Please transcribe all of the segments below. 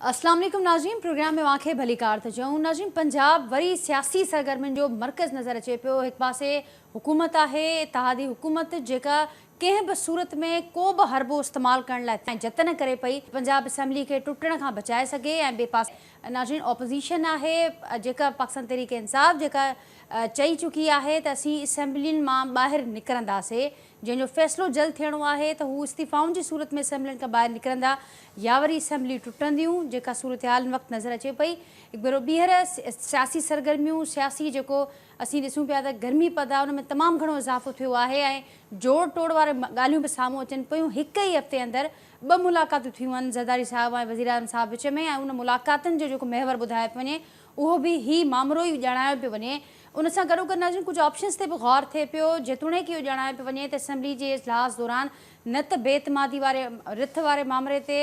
अस्सलाम वालेकुम नाज़रीन, प्रोग्राम में वाक़े भली कार त चऊं। नाज़रीन, पंजाब वरी सियासी सरगर्मियुनि जो मर्कज़ नज़र अचे पियो। हिकु पासे हुकूमत आहे, इत्तेहादी हुकूमत, जेका कंहिं बि सूरत में को बि हरबो इस्तेमालु करण लाइ जतन करे पई पंजाब असेंबली खे टुटण खां बचाए सघे। ऐं ॿिए पासे नाज़रीन ऑपोज़िशन आहे, जेका पाकिस्तान तहरीक इंसाफ़, जेका चई चुकी आहे त असीं असेंबलियुनि मां ॿाहिरि निकिरंदासीं, जंहिंजो फ़ैसिलो जल्द थियणो आहे त हू इस्तीफ़ाउनि जी सूरत में असेंबलियुनि खां ॿाहिरि निकिरंदा या वरी असेंबली टुटंदियूं, जेका सूरत हाल हिन वक़्तु नज़र अचे पई। हिकु भेरो ॿीहर सियासी सरगर्मियूं, सियासी जेको असीं ॾिसूं पिया त गर्मी पद आहे, उन में तमामु घणो इज़ाफ़ो थियो आहे ऐं जोड़ तोड़ वारे ॻाल्हियूं बि साम्हूं अचनि पियूं। हिकु ई हफ़्ते अंदरि 2 मुलाक़ातूं थियूं आहिनि ज़रदारी साहिबु ऐं वज़ीर आज़म साहिबु विच में, ऐं उन मुलाक़ातुनि जो जेको महवर ॿुधायो पियो वञे उहो बि ही मामिलो ई ॼाणायो पियो वञे। उन सां गॾोगॾु नाज़रीन कुझु ऑप्शन्स ते बि गौर थिए पियो, जेतोणीकि इहो ॼाणायो पियो वञे त असेंबली जे इजलास दौरान न त बेइतमादी वारे रिथ वारे मामले ते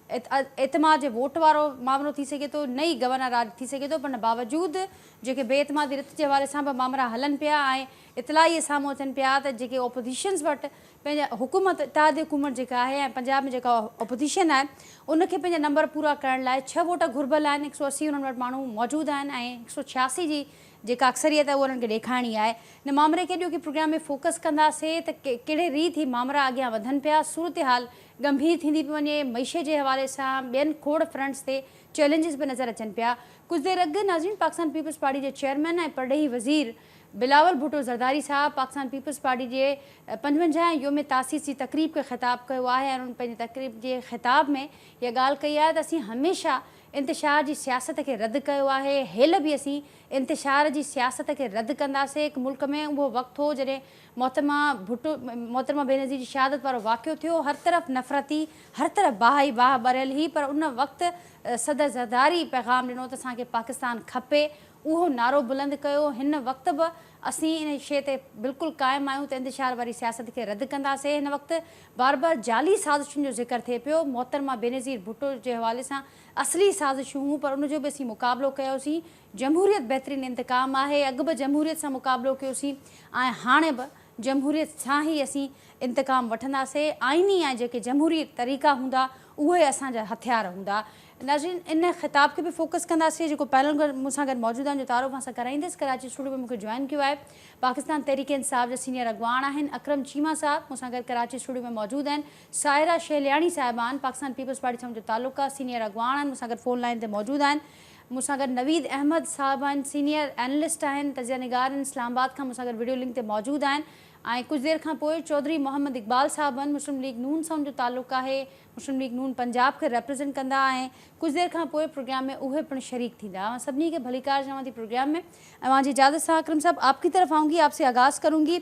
एतमाद जे वोट वारो मामिलो थी सघे थो, न ई गवर्नर राज थी सघे थो, पर बावजूदि जेके बेइतमादी रिथ जे हवाले सां बि मामला हलनि पिया ऐं इतलाही साम्हूं अचनि पिया त जेके ऑपोज़िशन्स वटि पंहिंजा हुकूमत, इत्तेहादी हुकूमत जेका आहे ऐं पंजाब में जेका ऑपोज़िशन आहे उनखे पंहिंजा नंबर पूरा करण लाइ 6 वोट घुर्बल आहिनि। 180 उन्हनि वटि माण्हू मौजूदु आहिनि ऐं 186 जी जेका अक्सरियत आहे उहा उन्हनि खे ॾेखारणी आहे। हिन मामले खे ॾियो की प्रोग्राम में फोकस कंदासीं त कहिड़े रीत ही मामला अॻियां वधनि पिया, सूरत हाल गंभीर थींदी पई वञे, मईशत जे हवाले सां ॿियनि खोड़ फ्रंट्स ते चैलेंजिस बि नज़र अचनि पिया। कुझु देरि अॻु नाज़रीन पाकिस्तान पीपल्स पार्टी जे चेयरमैन ऐं परॾेही वज़ीर बिलावल भुट्टो ज़रदारी साहब पाकिस्तान पीपल्स पार्टी जे 55 योम तासीस जी तक़रीब खे ख़िताब कयो आहे ऐं उन्हनि पंहिंजे तक़रीब जे ख़िताब में इहा ॻाल्हि कई आहे त असीं हमेशह इंतिशार जी सियासत खे रद्द कयो आहे, हेल बि असीं इंतिशार जी सियासत खे रद्द कंदासीं। हिकु मुल्क में उहो वक़्तु हो जॾहिं मोहतरमा बेनज़ीर जी शहादत वारो वाक़ियो थियो, हर तरफ़ नफ़रती, हर तरफ़ बाह ई बाह ॿरियल ही, पर उन वक़्तु सदर ज़रदारी पैगाम ॾिनो त असांखे पाकिस्तान खपे, उहो नारो बुलंद कयो। हिन वक़्तु बि असीं इन शइ ते बिल्कुलु क़ाइमु आहियूं त इंतिशार वारी सियासत खे रद्द कंदासीं। हिन वक़्तु बार बार जाली साज़िशुनि जो ज़िक्र थिए पियो, मोहतरमा बेनज़ीर भुट्टो जे हवाले सां असली साज़िशूं हुयूं, पर उनजो बि असीं मुक़ाबिलो कयोसीं। जमहूरियत बहितरीनु इंतकाम आहे, अॻु बि जमहूरियत सां मुक़ाबिलो कयोसीं ऐं हाणे बि जमहूरियत सां ई असीं इंतकाम वठंदासीं। आइनी ऐं जेके जमहूरी तरीक़ा हूंदा उहे असांजा हथियार हूंदा। नाज़रीन, इन ख़िताब खे बि फोकस कंदासीं। जेको पैनल मूंसां गॾु मौजूदु आहिनि जो तारुफ़ सां कराईंदसि, कराची स्टूडियो में मूंखे जॉइन कयो आहे पाकिस्तान तहरीक इंसाफ़ जा सीनियर अॻवान आहिनि अकरम चीमा साहब, मूंसां गॾु कराची स्टूडियो में मौजूदु आहिनि साहिरा शहलियाणी साहिबान, पाकिस्तान पीपल्स पार्टी सां मुंहिंजो तालुक़ु आहे, सीनियर अॻवान आहिनि, मूंसां गॾु फ़ोन लाइन ते मौजूदु आहिनि। मूंसां गॾु नवीद अहमद साहब आहिनि, सीनियर एनालिस्ट आहिनि, तजिया निगार आहिनि, इस्लामाबाद खां मूंसां गॾु वीडियो लिंक ते मौजूदु आहिनि। ऐं कुझु देरि खां पोइ चौधरी मोहम्मद इक़बाल साहब आहिनि, मुस्लिम लीग नून सां मुंहिंजो तालुक़ु आहे, मुस्लिम लीग नून पंजाब खे रिप्रेज़ेंट कंदा ऐं कुझु देरि खां पोइ प्रोग्राम में उहे पिणु शरीक थींदा। मां सभिनी खे भली कार चवां थी प्रोग्राम में। ऐं मुंहिंजी इजाज़त सां अकरम साहब आपकी तरफ आऊँगी, आपसे आगाज़ करूँगी।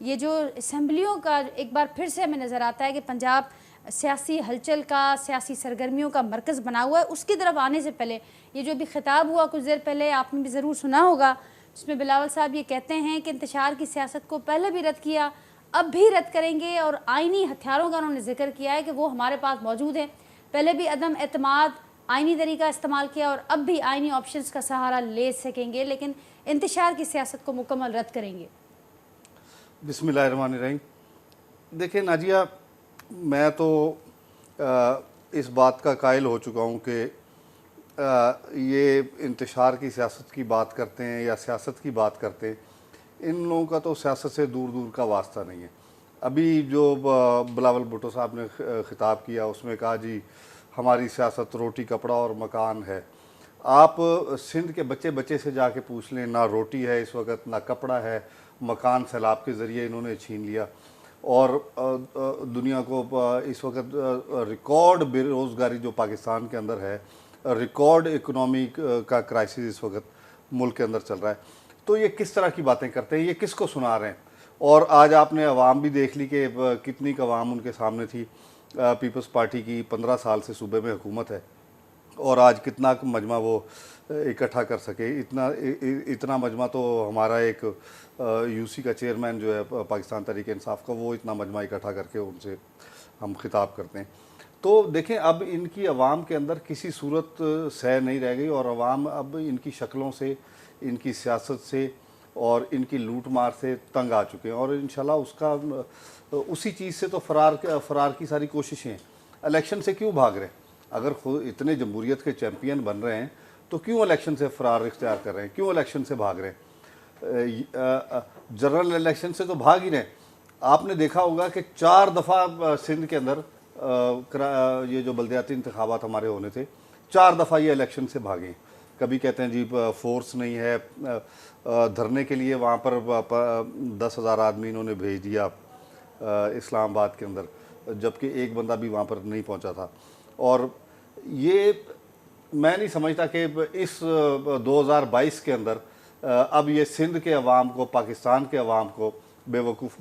ये जो असम्बलियों का एक बार फिर से हमें नज़र आता है कि पंजाब सियासी हलचल का, सियासी सरगर्मियों का मरकज़ बना हुआ है, उसकी तरफ आने से पहले ये जो भी खिताब हुआ कुछ देर पहले, आपने भी ज़रूर सुना होगा, जिसमें बिलावल साहब ये कहते हैं कि इंतशार की सियासत को पहले भी रद्द किया, अब भी रद्द करेंगे, और आइनी हथियारों का उन्होंने जिक्र किया है कि वो हमारे पास मौजूद हैं। पहले भी अदम एतमाद, आइनी तरीका इस्तेमाल किया और अब भी आइनी ऑप्शंस का सहारा ले सकेंगे, लेकिन इंतशार की सियासत को मुकम्मल रद्द करेंगे। बिस्मिल्लाहिर्रहमानिर्रहीम। देखिए नाजिया, मैं तो इस बात का कायल हो चुका हूँ कि ये इंतशार की सियासत की बात करते हैं या सियासत की बात करते हैं, इन लोगों का तो सियासत से दूर दूर का वास्ता नहीं है। अभी जो बिलावल भुट्टो साहब ने ख़िताब किया उसमें कहा जी हमारी सियासत रोटी कपड़ा और मकान है। आप सिंध के बच्चे बच्चे से जाके पूछ लें, ना रोटी है इस वक्त, ना कपड़ा है, मकान सैलाब के ज़रिए इन्होंने छीन लिया, और दुनिया को इस वक्त रिकॉर्ड बेरोज़गारी जो पाकिस्तान के अंदर है, रिकॉर्ड इकोनॉमी का क्राइसिस इस वक्त मुल्क के अंदर चल रहा है। तो ये किस तरह की बातें करते हैं, ये किसको सुना रहे हैं? और आज आपने अवाम भी देख ली कि कितनी अवाम उनके सामने थी। पीपल्स पार्टी की 15 साल से सूबे में हुकूमत है और आज कितना मजमा वो इकट्ठा कर सके। इतना मजमा तो हमारा एक यूसी का चेयरमैन जो है पाकिस्तान तहरीक इंसाफ का, वो इतना मजमा इकट्ठा करके उनसे हम खिताब करते हैं। तो देखें, अब इनकी अवाम के अंदर किसी सूरत सह नहीं रह गई और अवाम अब इनकी शक्लों से, इनकी सियासत से और इनकी लूट मार से तंग आ चुके हैं, और इंशाल्लाह उसका उसी चीज़ से तो फरार की सारी कोशिशें हैं। इलेक्शन से क्यों भाग रहे हैं? अगर खुद इतने जमहूरियत के चैम्पियन बन रहे हैं तो क्यों इलेक्शन से फरार इख्तियार कर रहे हैं, क्यों इलेक्शन से भाग रहे हैं? जनरल इलेक्शन से तो भाग ही रहे हैं। आपने देखा होगा कि 4 दफ़ा सिंध के अंदर ये जो बल्दियाती इंतखाबात हमारे होने थे, 4 दफ़ा ये इलेक्शन से भागे। कभी कहते हैं जी फोर्स नहीं है, धरने के लिए वहाँ पर 10,000 आदमी इन्होंने भेज दिया इस्लामाबाद के अंदर, जबकि एक बंदा भी वहाँ पर नहीं पहुँचा था। और ये मैं नहीं समझता कि इस 2022 के अंदर अब ये सिंध के अवाम को, पाकिस्तान के अवाम को बेवकूफ़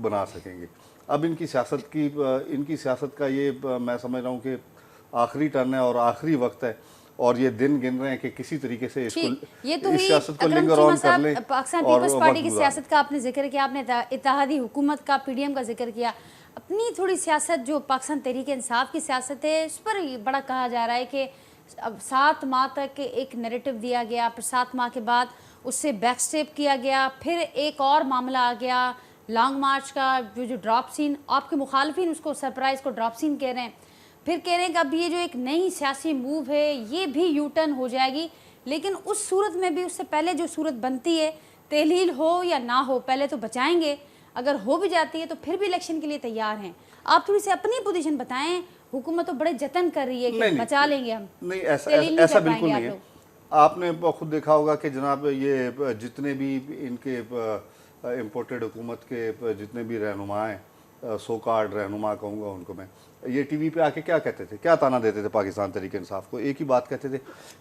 बना सकेंगे। अब इनकी सियासत का ये मैं समझ रहा हूँ कि आखिरी टर्न है और आखिरी वक्त है, और ये दिन गिन रहे हैं कि किसी तरीके से ये तो इस सियासत को लिंगर ऑन कर लें। पाकिस्तान पीपल्स पार्टी की सियासत का आपने जिक्र किया, आपने इत्तेहादी हुकूमत का, पीडीएम का जिक्र किया। अपनी थोड़ी सियासत जो पाकिस्तान तहरीक इंसाफ की सियासत है, उस पर बड़ा कहा जा रहा है कि अब 7 माह तक एक नैरेटिव दिया गया, फिर 7 माह के बाद उससे बैकस्टेप किया गया, फिर एक और मामला आ गया लॉन्ग मार्च का, जो ड्रॉप सीन, आपके मुखालफिन उसको सरप्राइज़ को ड्रॉप सीन कह रहे हैं, फिर कह रहे हैं कि अब ये जो एक नई सियासी मूव है ये भी यू टर्न हो जाएगी। लेकिन उस सूरत में भी उससे पहले जो सूरत बनती है, तहलील हो या ना हो, पहले तो बचाएंगे, अगर हो भी जाती है तो फिर भी इलेक्शन के लिए तैयार हैं। आप थोड़ी सी अपनी पोजीशन बताएं। हुकूमत तो बड़े जतन कर रही है कि बचा लेंगे हम, नहीं, ऐसा बिल्कुल नहीं है। आपने खुद देखा होगा कि जनाब ये जितने भी इनके इम्पोर्टेड हुकूमत के जितने भी रहनुमा हैं, सो कार्ड रहनुमा कहूँगा उनको मैं, ये टीवी पे आके क्या कहते थे, क्या ताना देते थे पाकिस्तान तहरीक इंसाफ को? एक ही बात कहते थे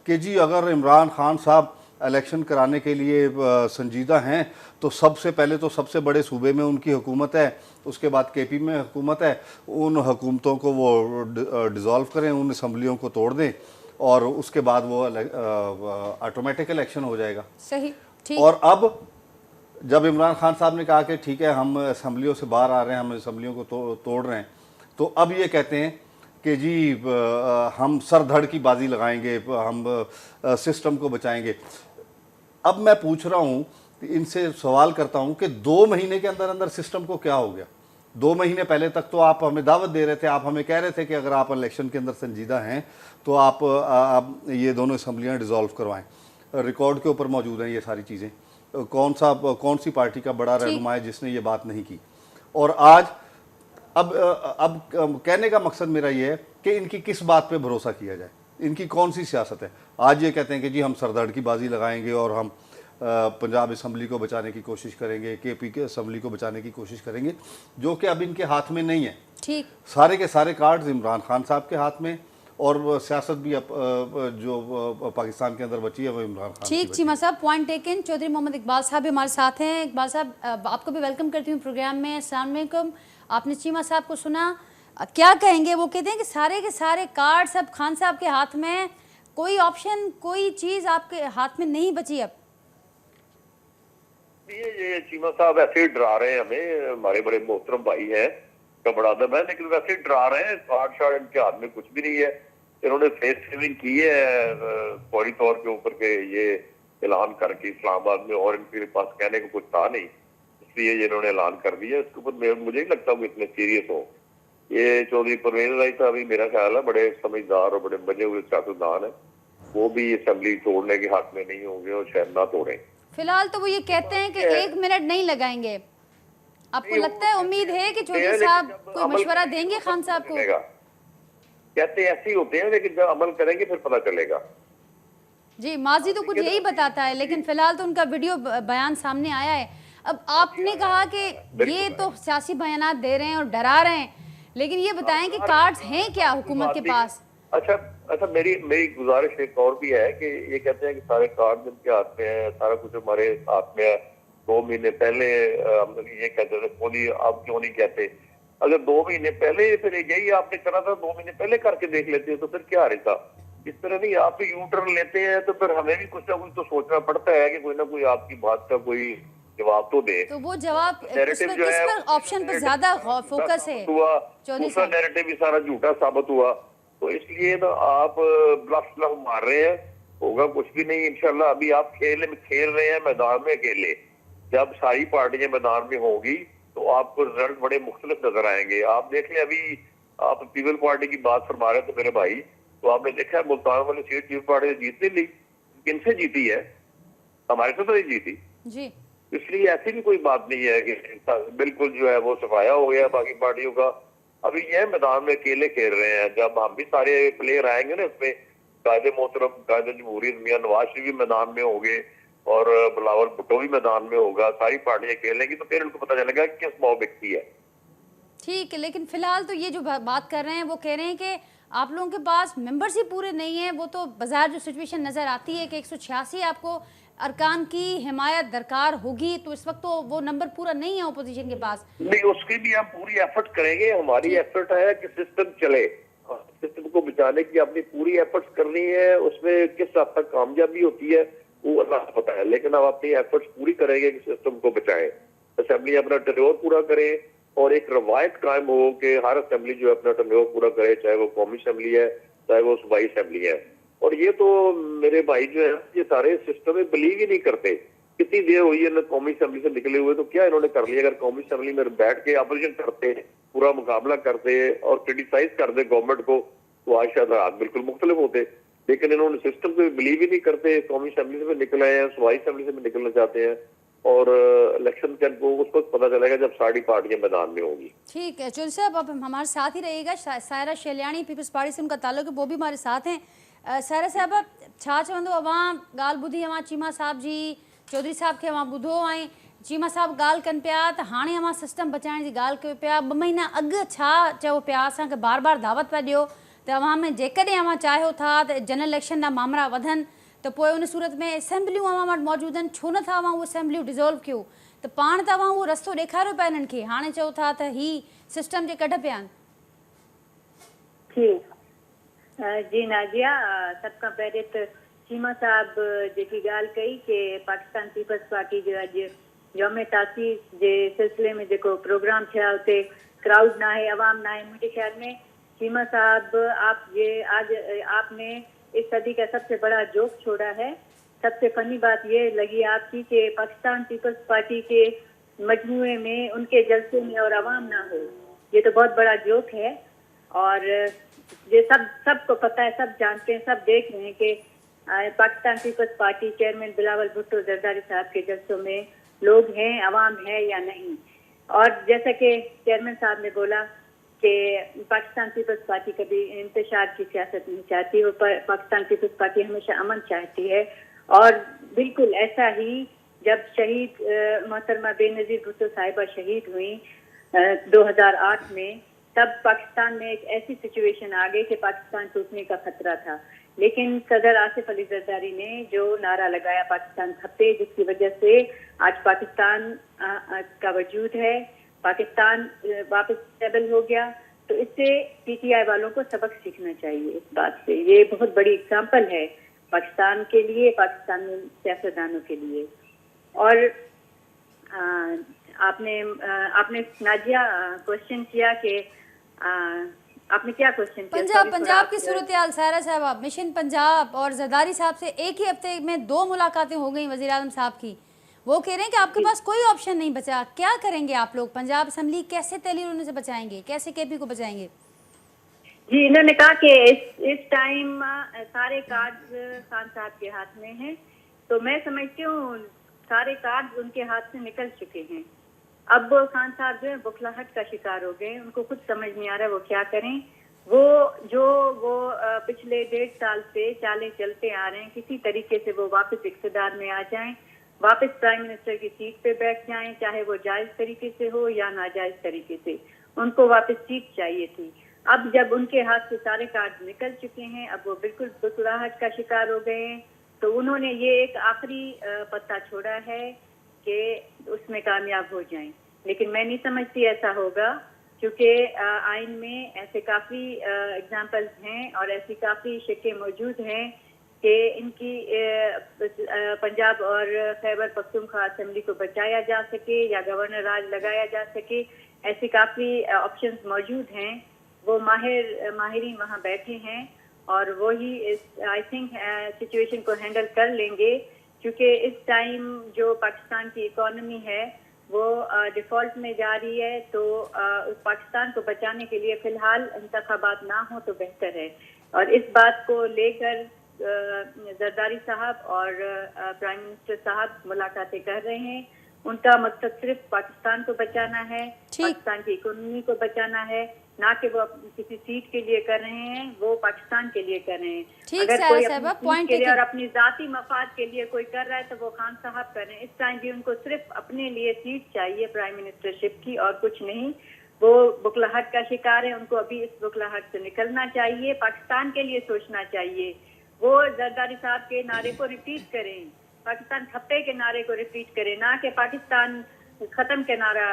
कि जी अगर इमरान खान साहब इलेक्शन कराने के लिए संजीदा हैं तो सबसे पहले तो सबसे बड़े सूबे में उनकी हुकूमत है, उसके बाद केपी में हुकूमत है, उन हुकूमतों को वो डिज़ोल्व करें, उन असम्बलियों को तोड़ दें और उसके बाद वो ऑटोमेटिक इलेक्शन हो जाएगा। सही, ठीक। और अब जब इमरान खान साहब ने कहा कि ठीक है हम असम्बलियों से बाहर आ रहे हैं, हम असम्बलियों को तोड़ रहे हैं, तो अब ये कहते हैं कि जी हम सर धड़ की बाजी लगाएंगे, हम सिस्टम को बचाएंगे। अब मैं पूछ रहा हूँ, इनसे सवाल करता हूँ कि 2 महीने के अंदर अंदर सिस्टम को क्या हो गया? 2 महीने पहले तक तो आप हमें दावत दे रहे थे, आप हमें कह रहे थे कि अगर आप इलेक्शन के अंदर संजीदा हैं तो आप ये दोनों असम्बलियाँ डिज़ोल्व करवाएं। रिकॉर्ड के ऊपर मौजूद हैं ये सारी चीज़ें। कौन सी पार्टी का बड़ा रहनुमा है जिसने ये बात नहीं की? और आज अब कहने का मकसद मेरा ये है कि इनकी किस बात पे भरोसा किया जाए, इनकी कौन सी सियासत है? आज ये कहते हैं कि जी हम सरदर्द की बाजी लगाएंगे और हम पंजाब असम्बली को बचाने की कोशिश करेंगे, केपी के असम्बली को बचाने की कोशिश करेंगे, जो कि अब इनके हाथ में नहीं है। ठीक, सारे के सारे कार्ड्स इमरान खान साहब के हाथ में, और सियासत भी जो पाकिस्तान के अंदर बची है वो इमरान खान। ठीक चीमा साहब, पॉइंट टेकन। चौधरी मोहम्मद इकबाल साहब भी हमारे साथ हैं। इकबाल साहब, आपको भी वेलकम करती हूँ प्रोग्राम में। अस्सलाम वालेकुम। आपने चीमा साहब को सुना, क्या कहेंगे? वो कहते हैं कि सारे के सारे कार्ड्स अब खान साहब के हाथ में, कोई ऑप्शन, कोई चीज़ आपके हाथ में नहीं बची अब। ये चीमा साहब ऐसे ही डरा रहे हैं हमें, हमारे बड़े मोहतरम भाई हैं, का बड़ा अदब है, लेकिन वैसे ही डरा रहे हैं। कार्ड शार्ड इनके हाथ में कुछ भी नहीं है। इन्होंने फेस सेविंग की है फौरी तौर के ऊपर के ये ऐलान करके इस्लामाबाद में, और इनके पास कहने को कुछ था नहीं, इसलिए ये इन्होंने ऐलान कर दिया। इसके ऊपर मुझे नहीं लगता वो इतने सीरियस हो। ये चौधरी परवेज राय साहब भी मेरा ख्याल है बड़े समझदार और बड़े मजे हुए सियासतदान है, वो भी असेंबली तोड़ने के हाथ में नहीं होंगे और शायद ना तोड़ें। फिलहाल तो वो ये कहते हैं कि 1 मिनट नहीं लगाएंगे। आपको लगता है, उम्मीद है कि चौधरी साहब कोई मशवरा देंगे खान साहब को? कहते ऐसे ही होते हैं, लेकिन जब अमल करेंगे फिर पता चलेगा। जी, माजी तो कुछ यही बताता है, लेकिन फिलहाल तो उनका वीडियो बयान सामने आया है। अब आपने कहा कि ये तो सियासी बयानात दे रहे हैं और डरा रहे हैं, लेकिन ये बताएं कि कार्ड्स हैं क्या हुकूमत के पास? अच्छा, मेरी गुजारिश एक और भी है कि ये कहते हैं कि सारे कार्ड इनके हाथ में है, सारा कुछ हमारे हाथ में है। 2 महीने पहले हम ये कहते थे, आप क्यों नहीं कहते? अगर 2 महीने पहले फिर यही आपने करा था, 2 महीने पहले करके देख लेते तो फिर क्या रहता? इस तरह नहीं, आप यू टर्न लेते हैं तो फिर हमें भी कुछ ना कुछ तो सोचना पड़ता है कि कोई ना कोई आपकी बात का कोई जवाब तो दे। तो वो जवाब किस पर ऑप्शन पर ज्यादा फोकस है? दूसरा नैरेटिव भी सारा झूठा साबित हुआ, तो इसलिए ना आप ब्लफ मार रहे हैं, होगा कुछ भी नहीं इंशाल्लाह। अभी आप खेल रहे हैं मैदान में अकेले, जब सारी पार्टियां मैदान में होगी तो आपको रिजल्ट बड़े मुख्तलिफ नजर आएंगे। आप देख लें, अभी आप पीपल पार्टी की बात फरमा रहे थे मेरे भाई, तो आपने देखा है मुल्तान वाली सीट पीपल्स पार्टी ने जीत नहीं ली, किनसे जीती है? हमारे से तो नहीं जीती। जी इसलिए ऐसी भी कोई बात नहीं है कि बिल्कुल जो है वो सफाया हो गया बाकी पार्टियों का। अभी यह मैदान में अकेले खेल रहे हैं। जब हम भी सारे प्लेयर आएंगे ना इसमें, कायदे मोहतरम कायदे जमहूरियत मियां नवाज शरीफ भी मैदान में होंगे और बिलावल भुट्टो भी मैदान में होगा, सारी पार्टियां खेलेंगी, तो फिर उनको पता चलेगा कि किस मॉब व्यक्ति है। ठीक है, लेकिन फिलहाल तो ये जो बात कर रहे हैं वो कह रहे हैं कि आप लोगों के पास मेंबर्स ही पूरे नहीं हैं। वो तो बाजार जो सिचुएशन नज़र आती है कि 186 आपको अरकान की हिमायत दरकार होगी, तो इस वक्त तो वो नंबर पूरा नहीं है अपोजिशन के पास। नहीं, उसकी भी हम पूरी एफर्ट करेंगे। हमारी एफर्ट है कि सिस्टम चले, सिस्टम को बचाने की अपनी पूरी एफर्ट्स करनी है। उसमें किस हद तक कामयाबी होती है वो अल्लाह को पता है, लेकिन हम अपनी एफर्ट्स पूरी करेंगे कि सिस्टम को बचाएं, असेंबली अपना टेन्योर पूरा करे और एक रवायत कायम हो कि हर असेंबली जो है अपना टेन्योर पूरा करे, चाहे वो कौमी असेंबली है चाहे वो सूबाई असेंबली है। और ये तो मेरे भाई जो है ये सारे सिस्टम में बिलीव ही नहीं करते। कितनी देर हुई है कौमी असेंबली से निकले हुए, तो क्या इन्होंने कर लिया? अगर कौमी असेंबली में बैठ के अपोजिशन करते, पूरा मुकाबला करते और क्रिटिसाइज कर दे गवर्नमेंट को, तो आज शायद हाथ बिल्कुल मुख्तलिफ होते। लेकिन इन्होंने सिस्टम को बिलीव ही नहीं करते। कौमी असेंबली से भी निकल आए हैं, सूबाई असेंबली से भी निकलना चाहते हैं और इलेक्शन के को उसको पता चलेगा जब सारी पार्टियां मैदान में होंगी। ठीक है चौधरी साहब, आप हमारे साथ ही रहिएगा। सायरा शेलियानी पीपल्स पार्टी से उनका ताल्लुक है, वो भी हमारे साथ हैं। सायरा साहब, छा चवंदो अवाम ॻाल्हि ॿुधी अवां चीमा साहब जी, चौधरी साहब खे अवां ॿुधो ऐं चीमा साहब ॻाल्हि कनि पिया त हाणे अवां सिस्टम बचाइण जी ॻाल्हि कयो पिया। 2 महीना अॻु छा चयो पिया, असांखे बार बार दावत पिया ॾियो त अवां में जेकॾहिं अवां चाहियो था त जनरल इलेक्शन जा मामला वधनि त पोइ उन सूरत में असेंबलियूं अवां वटि मौजूदु आहिनि, छो नथा अवां उहे असेंबलियूं डिज़ोल्व कयो? त पाण त अवां उहो रस्तो ॾेखारियो पिया इन्हनि खे, हाणे चओ था त ही सिस्टम जे कढ पिया आहिनि। जी नाजिया, सब खां पहिरें त चीमा साहब जेकी ॻाल्हि कई कि पाकिस्तान पीपल्स पार्टी जो अॼु यौम तासीस जे सिलसिले में जेको प्रोग्राम थिया उते क्राउड ना है, अवाम ना है, मुझे ख्याल में चीमा साहब आज आपने इस सदी का सबसे बड़ा जोक छोड़ा है। सबसे फनी बात ये लगी आपकी कि पाकिस्तान पीपल्स पार्टी के मजमूए में उनके जलसे में और अवाम ना हो, ये तो बहुत बड़ा जोक है। और ये सबको पता है, सब जानते हैं, सब देख रहे हैं कि पाकिस्तान पीपल्स पार्टी चेयरमैन बिलावल भुट्टो जरदारी साहब के जलसों में लोग हैं, अवाम है या नहीं। और जैसा कि चेयरमैन साहब ने बोला कि पाकिस्तान पीपल्स पार्टी कभी इंतशार की सियासत नहीं चाहती, वो पाकिस्तान पीपल्स पार्टी हमेशा अमन चाहती है। और बिल्कुल ऐसा ही जब शहीद मोहतरमा बेनज़ीर भुट्टो साहिबा शहीद हुई 2008 में, तब पाकिस्तान में एक ऐसी सिचुएशन आ गई कि पाकिस्तान टूटने का खतरा था। लेकिन सदर आसिफ अली जरदारी ने जो नारा लगाया पाकिस्तान खपे, जिसकी वजह से आज पाकिस्तान का वजूद है, पाकिस्तान वापस स्टेबल हो गया। तो इससे पीटीआई वालों को सबक सीखना चाहिए इस बात से। ये बहुत बड़ी एग्जाम्पल है पाकिस्तान के लिए, पाकिस्तान में सियासतदानों के लिए। और आपने नाजिया क्वेश्चन किया कि आपने क्या क्वेश्चन किया? पंजाब की सूरत हाल सायरा साहब, मिशन पंजाब और जरदारी साहब से एक ही हफ्ते में 2 मुलाकातें हो गई वज़ीर आज़म साहब की। वो कह रहे हैं कि आपके पास कोई ऑप्शन नहीं बचा। क्या करेंगे आप लोग? पंजाब असम्बली कैसे तहलील होने से बचाएंगे, कैसे केपी को बचाएंगे? जी, इन्होंने कहा कि इस टाइम सारे कार्ड खान साहब के हाथ में हैं, तो मैं समझती हूँ सारे कार्ड उनके हाथ से निकल चुके हैं। अब खान साहब जो है बुखलाहट का शिकार हो गए, उनको कुछ समझ नहीं आ रहा है वो क्या करें। वो पिछले 1.5 साल से चालें चलते आ रहे हैं, किसी तरीके से वो वापस इक़्तिदार में आ जाएं, वापस प्राइम मिनिस्टर की सीट पे बैठ जाएं, चाहे वो जायज तरीके से हो या नाजायज तरीके से, उनको वापस सीट चाहिए थी। अब जब उनके हाथ से सारे कार्ड निकल चुके हैं, अब वो बिल्कुल बुखलाहट का शिकार हो गए हैं, तो उन्होंने ये एक आखिरी पत्ता छोड़ा है कि उसमें कामयाब हो जाएं। लेकिन मैं नहीं समझती ऐसा होगा, क्योंकि आइन में ऐसे काफ़ी एग्जाम्पल्स हैं और ऐसी काफ़ी शिक्के मौजूद हैं कि इनकी पंजाब और खैबर पख्तूनख्वा असेंबली को बचाया जा सके या गवर्नर राज लगाया जा सके। ऐसी काफ़ी ऑप्शंस मौजूद हैं। वो माहिरीन वहाँ बैठे हैं और वो ही इस आई थिंक सिचुएशन को हैंडल कर लेंगे, क्योंकि इस टाइम जो पाकिस्तान की इकॉनमी है वो डिफ़ॉल्ट में जा रही है। तो उस पाकिस्तान को बचाने के लिए फ़िलहाल इंतखाबात ना हो तो बेहतर है। और इस बात को लेकर जरदारी साहब और प्राइम मिनिस्टर साहब मुलाकातें कर रहे हैं। उनका मकसद सिर्फ पाकिस्तान को बचाना है, पाकिस्तान की इकोनॉमी को बचाना है, ना कि वो किसी सीट के लिए कर रहे हैं, वो पाकिस्तान के लिए कर रहे हैं। अगर कोई अपनी सीट के लिए और अपनी जाती मफाद के लिए कोई कर रहा है तो वो खान साहब कर रहे हैं। इस टाइम भी उनको सिर्फ अपने लिए सीट चाहिए प्राइम मिनिस्टरशिप की और कुछ नहीं। वो बुखलाहट का शिकार है, उनको अभी इस बुखलाहट से निकलना चाहिए, पाकिस्तान के लिए सोचना चाहिए। वो जरदारी साहब के नारे को रिपीट करें, पाकिस्तान खप्पे के नारे को रिपीट करें, ना कि पाकिस्तान खत्म के नारा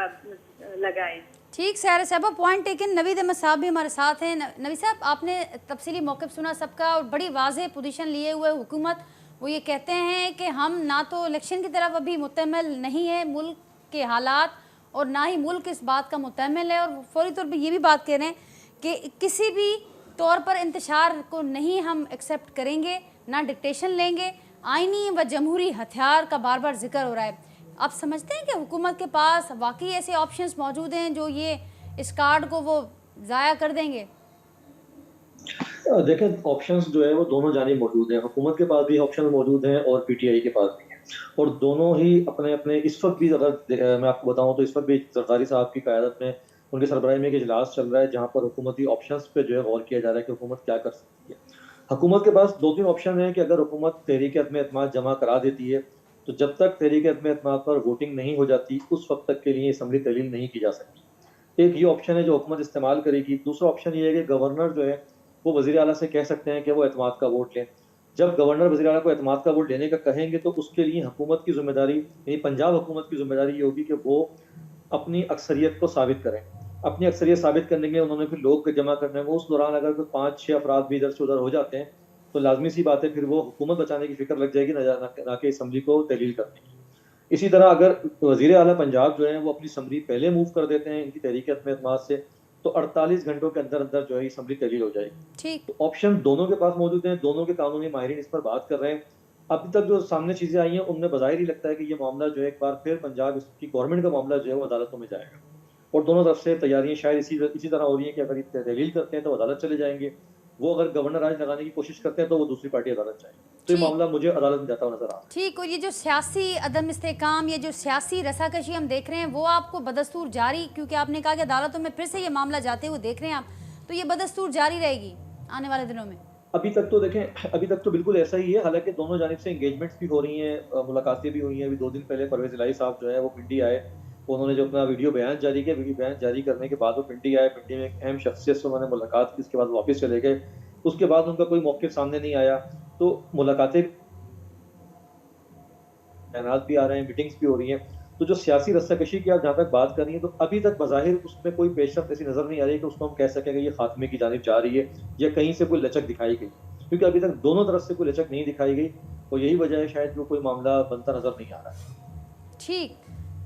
लगाएं। ठीक सारा साहब, पॉइंट टेकन। नवीद अहमद साहब भी हमारे साथ हैं। नवीद साहब, आपने तफसीली मौक़िफ़ सुना सबका और बड़ी वाज़ेह पोजीशन लिए हुए हुकूमत वो ये कहते हैं कि हम ना तो इलेक्शन की तरफ अभी मुतमिल नहीं है मुल्क के हालात, और ना ही मुल्क इस बात का मुतमिल है, और फौरी तौर पर ये भी बात कह रहे हैं कि किसी भी तौर पर इंतशार को नहीं हम एक्सेप्ट करेंगे, ना डिक्टेशन लेंगे। आइनी व जमहूरी हथियार का बार बार जिक्र हो रहा है। आप समझते हैं कि हुकूमत के पास वाकई ऐसे ऑप्शंस मौजूद हैं जो ये इस कार्ड को वो ज़ाया कर देंगे? देखें, ऑप्शंस जो है वो दोनों जानिब मौजूद हैं। हुकूमत के पास भी ऑप्शन मौजूद हैं और पीटीआई के पास भी हैं, और दोनों ही अपने अपने इस वक्त भी, अगर मैं आपको बताऊं तो इस वक्त भी जरदारी साहब की क़यादत में उनके सरबराही में एक इजलास चल रहा है जहाँ पर हुकूमती ऑप्शंस पे जो है गौर किया जा रहा है कि हुकूमत क्या कर सकती है। हुकूमत के पास 2-3 ऑप्शन है कि अगर हुकूमत तहरीक अदम-ए-एतमाद जमा करा देती है तो जब तक तहरीक अदम-ए-एतमाद पर वोटिंग नहीं हो जाती उस वक्त तक के लिए असम्बली तहलील नहीं की जा सकती। एक ये ऑप्शन है जो हुकूमत इस्तेमाल करेगी। दूसरा ऑप्शन ये है कि गवर्नर जो है वो वज़ीर आला से कह सकते हैं कि वो एतमाद का वोट लें। जब गवर्नर वज़ीर आला को एतमाद का वोट लेने का कहेंगे तो उसके लिए हुकूमत की जिम्मेदारी, यानी पंजाब हुकूमत की जिम्मेदारी ये होगी कि वो अपनी अक्सरियत को साबित करें। अपनी अक्सरियत साबित करने के लिए उन्होंने फिर लोग जमा करने में, उस दौरान अगर कोई 5-6 अफराद भी इधर से उधर हो जाते हैं तो लाजमी सी बात है फिर वो हुकूमत बचाने की फिक्र लग जाएगी, ना कि असम्बली को तहलील करने की। इसी तरह अगर वज़ीर आला पंजाब जो है वो अपनी असम्बली पहले मूव कर देते हैं इनकी तहरीक अदम-ए-एतमाद से तो 48 घंटों के अंदर अंदर जो है असम्बली तहलील हो जाएगी। ठीक, तो ऑप्शन दोनों के पास मौजूद हैं, दोनों के कानूनी माहिरीन इस पर बात कर रहे हैं। अभी तक जो सामने चीज़ें आई हैं उनमें बज़ाहिर ही लगता है कि ये मामला जो है एक बार फिर पंजाब की गवर्नमेंट का मामला जो है वो अदालतों में जाएगा, और दोनों तरफ से तैयारियां शायद इसी तरह हो रही हैं कि अगर ये तहलील करते हैं तो अदालत चले जाएंगे, वो अगर गवर्नर राज लगाने की कोशिश करते हैं तो वो दूसरी पार्टी अदालत जाएगी। तो ये मामला मुझे अदालत में जाता हुआ नजर आ रहा है। ठीक। और ये जो सियासी अदम इस्तेकाम, ये जो सियासी रसाकशी हम देख रहे हैं वो आपको बदस्तूर जारी, क्योंकि आपने कहा कि अदालतों में फिर से ये मामला जाते हुए देख रहे हैं आप, तो ये बदस्तूर जारी रहेगी आने वाले दिनों में? अभी तक तो देखें, अभी तक तो बिल्कुल ऐसा ही है। हालांकि दोनों जानिब से एंगेजमेंट्स भी हो रही हैं, मुलाकातें भी हुई हैं। अभी 2 दिन पहले परवेज़ इलाही साहब जो है वो पिंडी आए, उन्होंने जो अपना वीडियो बयान जारी किया, वीडियो बयान जारी करने के बाद वो पिंडी आए, पिंडी में एक अहम शख्सियत से उन्होंने मुलाकात की, उसके बाद वापस चले गए। उसके बाद उनका कोई मौक़िफ़ सामने नहीं आया। तो मुलाकातें बयानात भी आ रहे हैं, मीटिंग्स भी हो रही हैं। तो जो सियासी रस्साकशी की आप जहाँ तक बात कर रही हैं तो अभी तक बज़ाहिर उसमें कोई पेशरफ्त ऐसी नज़र नहीं आ रही कि उसको हम कह सकें कि ये खात्मे की जानिब जा रही है या कहीं से कोई लचक दिखाई गई, क्योंकि अभी तक दोनों तरफ से कोई लचक नहीं दिखाई गई, और यही वजह है शायद कोई मामला बनता नज़र नहीं आ रहा है। ठीक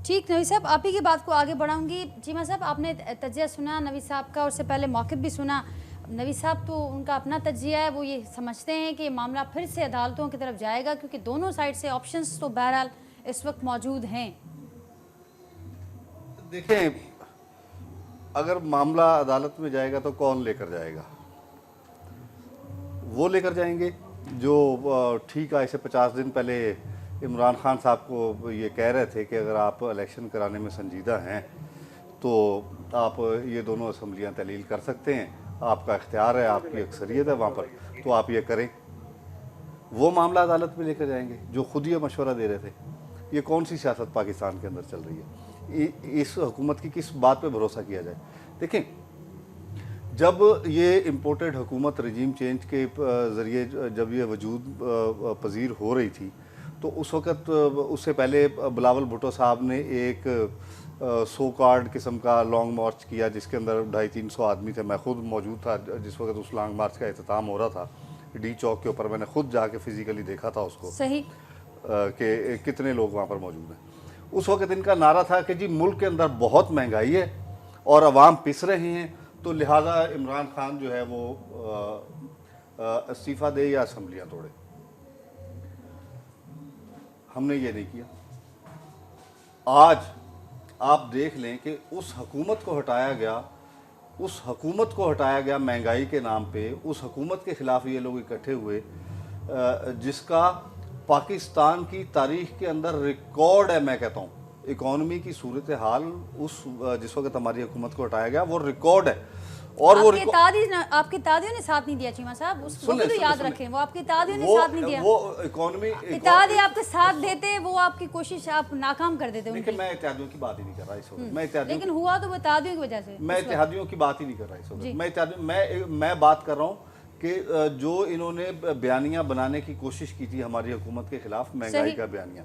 ठीक। नवीद साहब, आप ही की बात को आगे बढ़ाऊंगी। चीमा साहब, आपने तज्जिया सुना नवीद साहब का, और उससे पहले मौक़िफ़ भी सुना। नवीद साहब तो उनका अपना तज्जिया है, वो ये समझते हैं कि मामला फिर से अदालतों की तरफ जाएगा, क्योंकि दोनों साइड से ऑप्शंस तो बहरहाल इस वक्त मौजूद हैं। देखें, अगर मामला अदालत में जाएगा तो कौन लेकर जाएगा? वो लेकर जाएंगे जो ठीक है, ऐसे 50 दिन पहले इमरान खान साहब को ये कह रहे थे कि अगर आप इलेक्शन कराने में संजीदा हैं तो आप ये दोनों असम्बलियाँ तहलील कर सकते हैं, आपका इख्तियार है, आपकी अक्सरियत है वहाँ पर, तो आप ये करें। वो मामला अदालत में लेकर जाएंगे जो खुद ही मशवरा दे रहे थे। ये कौन सी सियासत पाकिस्तान के अंदर चल रही है? इस हुकूमत की किस बात पे भरोसा किया जाए? देखें, जब ये इम्पोर्टेड हुकूमत रजीम चेंज के ज़रिए जब ये वजूद पजीर हो रही थी तो उस वक़्त, उससे पहले बिलावल भुट्टो साहब ने एक सो कार्ड किस्म का लॉन्ग मार्च किया जिसके अंदर 250-300 आदमी थे। मैं खुद मौजूद था जिस वक्त उस लॉन्ग मार्च का अख्ताम हो रहा था डी चौक के ऊपर। मैंने खुद जाके फिज़िकली देखा था उसको, सही कि कितने लोग वहाँ पर मौजूद हैं। उस वक्त इनका नारा था कि जी मुल्क के अंदर बहुत महंगाई है और अवाम पिस रहे हैं, तो लिहाजा इमरान खान जो है वो इस्तीफ़ा दे या असम्बलियाँ तोड़े। हमने ये नहीं किया। आज आप देख लें कि उस हुकूमत को हटाया गया, उस हुकूमत को हटाया गया महंगाई के नाम पे, उस हुकूमत के ख़िलाफ़ ये लोग इकट्ठे हुए जिसका पाकिस्तान की तारीख के अंदर रिकॉर्ड है। मैं कहता हूँ इकॉनमी की सूरत हाल उस जिस वक्त हमारी हुकूमत को हटाया गया वो रिकॉर्ड है। और वो आपके तादियों ने साथ नहीं दिया चीमा साहब, उसको भी तो याद रखें, वो आपके तादियों ने साथ नहीं दिया। वो इकॉनमी इत्तेहादी आपके साथ देते, वो आपकी कोशिश आप नाकाम कर देते। लेकिन मैं इत्तेहादियों की बात ही नहीं कर रहा इस वक्त, मैं इत्तेहादियों लेकिन हुआ तो इत्तेहादियों की वजह से, मैं इत्तेहादियों की बात ही नहीं कर रहा इस वक्त। मैं बात कर रहा हूँ कि जो इन्होंने बयानियाँ बनाने की कोशिश की थी हमारी हुकूमत के खिलाफ, महंगाई का बयानिया,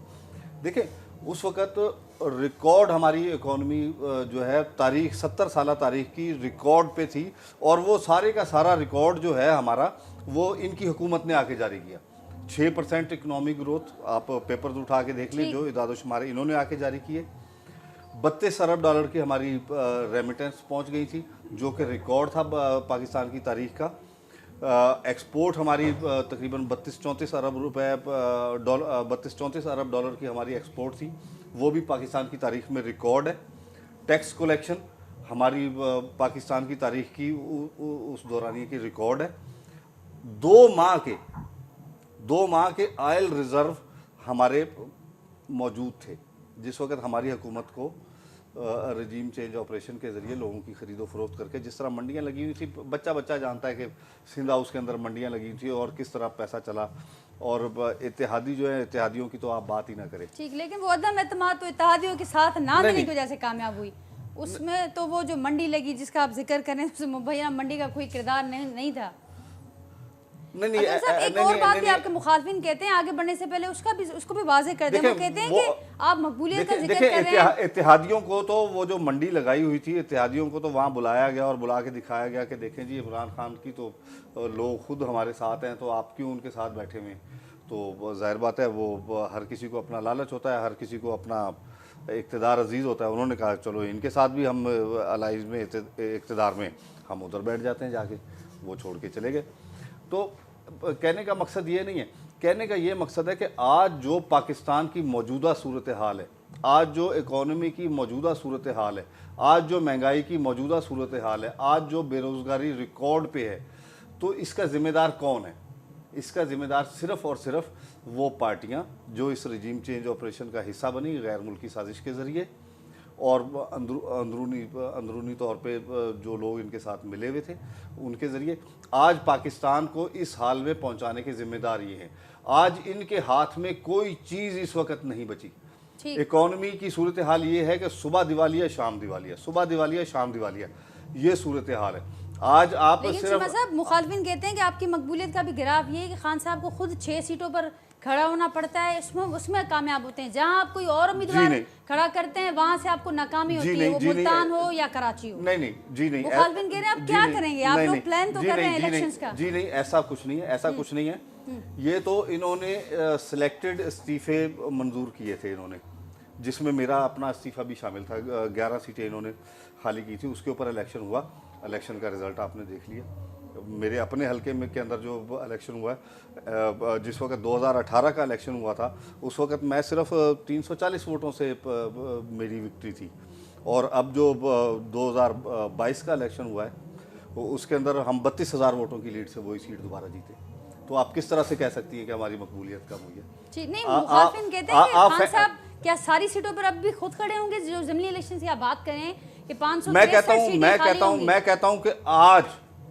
देखिए उस वक़्त रिकॉर्ड हमारी इकॉनमी जो है तारीख 70 साल तारीख की रिकॉर्ड पे थी, और वो सारे का सारा रिकॉर्ड जो है हमारा वो इनकी हुकूमत ने आके जारी किया। 6% इकनॉमिक ग्रोथ, आप पेपर्स उठा के देख लीजिए, जो इदाद-ओ-शुमार इन्होंने आके जारी किए। 32 अरब डॉलर की हमारी रेमिटेंस पहुंच गई थी, जो कि रिकॉर्ड था पाकिस्तान की तारीख का। एक्सपोर्ट हमारी तकरीबन 32-34 अरब रुपए 32-34 अरब डॉलर की हमारी एक्सपोर्ट थी, वो भी पाकिस्तान की तारीख में रिकॉर्ड है। टैक्स कलेक्शन हमारी पाकिस्तान की तारीख की उस दौरानिए की रिकॉर्ड है। 2 माह के ऑयल रिज़र्व हमारे मौजूद थे जिस वक्त हमारी हुकूमत को रजीम चेंज ऑपरेशन के ज़रिए लोगों की ख़रीदो फरोख्त करके, जिस तरह मंडियाँ लगी हुई थी, बच्चा जानता है कि सिंध हाउस के अंदर मंडियाँ लगी थी और किस तरह पैसा चला। और इत्तेहादी जो है, इत्तेहादियों की तो आप बात ही ना करें। ठीक, लेकिन वो अदम एतमाद तो इत्तेहादियों के साथ ना देने की वजह से कामयाब हुई। उसमें तो वो जो मंडी लगी जिसका आप जिक्र करें, उसमें भैया मंडी का कोई किरदार नहीं था। नहीं, एक और बात भी आपके मुखालफिन कहते हैं, आगे बढ़ने से पहले उसको भी वाज़ेह कर दें। वो कहते हैं कि आप मकबूलियत का जिक्र कर रहे हैं। इत्तेहादियों को तो वो जो मंडी लगाई हुई थी, इत्तेहादियों को तो वहाँ बुलाया गया और बुला के दिखाया गया कि देखें जी इमरान खान की तो लोग खुद हमारे साथ हैं, तो आप क्यों उनके साथ बैठे हुए। तो जाहिर बात है वो हर किसी को अपना लालच होता है, हर किसी को अपना इक़्तिदार अजीज़ होता है। उन्होंने कहा चलो इनके साथ भी हम अलाइज में इक़्तिदार में हम उधर बैठ जाते हैं जाके, वो छोड़ के चले गए। तो कहने का मकसद ये नहीं है, कहने का ये मकसद है कि आज जो पाकिस्तान की मौजूदा सूरत हाल है, आज जो इकॉनमी की मौजूदा सूरत हाल है, आज जो महंगाई की मौजूदा सूरत हाल है, आज जो बेरोज़गारी रिकॉर्ड पे है, तो इसका ज़िम्मेदार कौन है? इसका ज़िम्मेदार सिर्फ़ और सिर्फ वो पार्टियां जो इस रजीम चेंज ऑपरेशन का हिस्सा बनी गैर मुल्की साजिश के ज़रिए, और अंदरूनी तौर पे जो लोग इनके साथ मिले हुए थे उनके ज़रिए आज पाकिस्तान को इस हाल में पहुंचाने के ज़िम्मेदार ये हैं। आज इनके हाथ में कोई चीज़ इस वक्त नहीं बची। इकॉनमी की सूरत हाल ये है कि सुबह दिवालिया शाम दिवालिया, सुबह दिवालिया शाम दिवालिया, ये सूरत हाल है। आज आप सिर्फ साहब मुखालफिन कहते हैं कि आपकी मकबूलियत का भी ग्राफ ये है कि खान साहब को खुद 6 सीटों पर खड़ा होना पड़ता है, उसमें कामयाब होते हैं। जहां आप कोई और उम्मीदवार खड़ा करते हैं वहां से आपको नाकामी होती है, वो मुल्तान हो या कराची हो। नहीं जी नहीं, मुखालफिन कह रहे हैं आप क्या करेंगे, आप लोग प्लान तो कर रहे हैं इलेक्शंस का। जी नहीं, ऐसा कुछ नहीं है, ऐसा कुछ नहीं है। ये तो इन्होंने सिलेक्टेड इस्तीफे मंजूर किए थे इन्होंने, जिसमें मेरा अपना इस्तीफा भी शामिल था। 11 सीटें इन्होंने खाली की थी, उसके ऊपर इलेक्शन हुआ। इलेक्शन का रिज़ल्ट आपने देख लिया। मेरे अपने हलके में के अंदर जो इलेक्शन हुआ है, जिस वक्त 2018 का इलेक्शन हुआ था, उस वक्त मैं सिर्फ 340 वोटों से मेरी विक्ट्री थी। और अब जो 2022 का इलेक्शन हुआ है उसके अंदर हम 32,000 वोटों की लीड से वही सीट दोबारा जीते। तो आप किस तरह से कह सकती हैं कि हमारी मकबूलियत कम हुई है? ठीक नहीं, मुखालफिन कहते हैं कि खान साहब क्या सारी सीटों पर अब भी खुद खड़े होंगे? जो ज़िमनी इलेक्शन की आप बात करें कि 500 मैं कहता हूं कि आज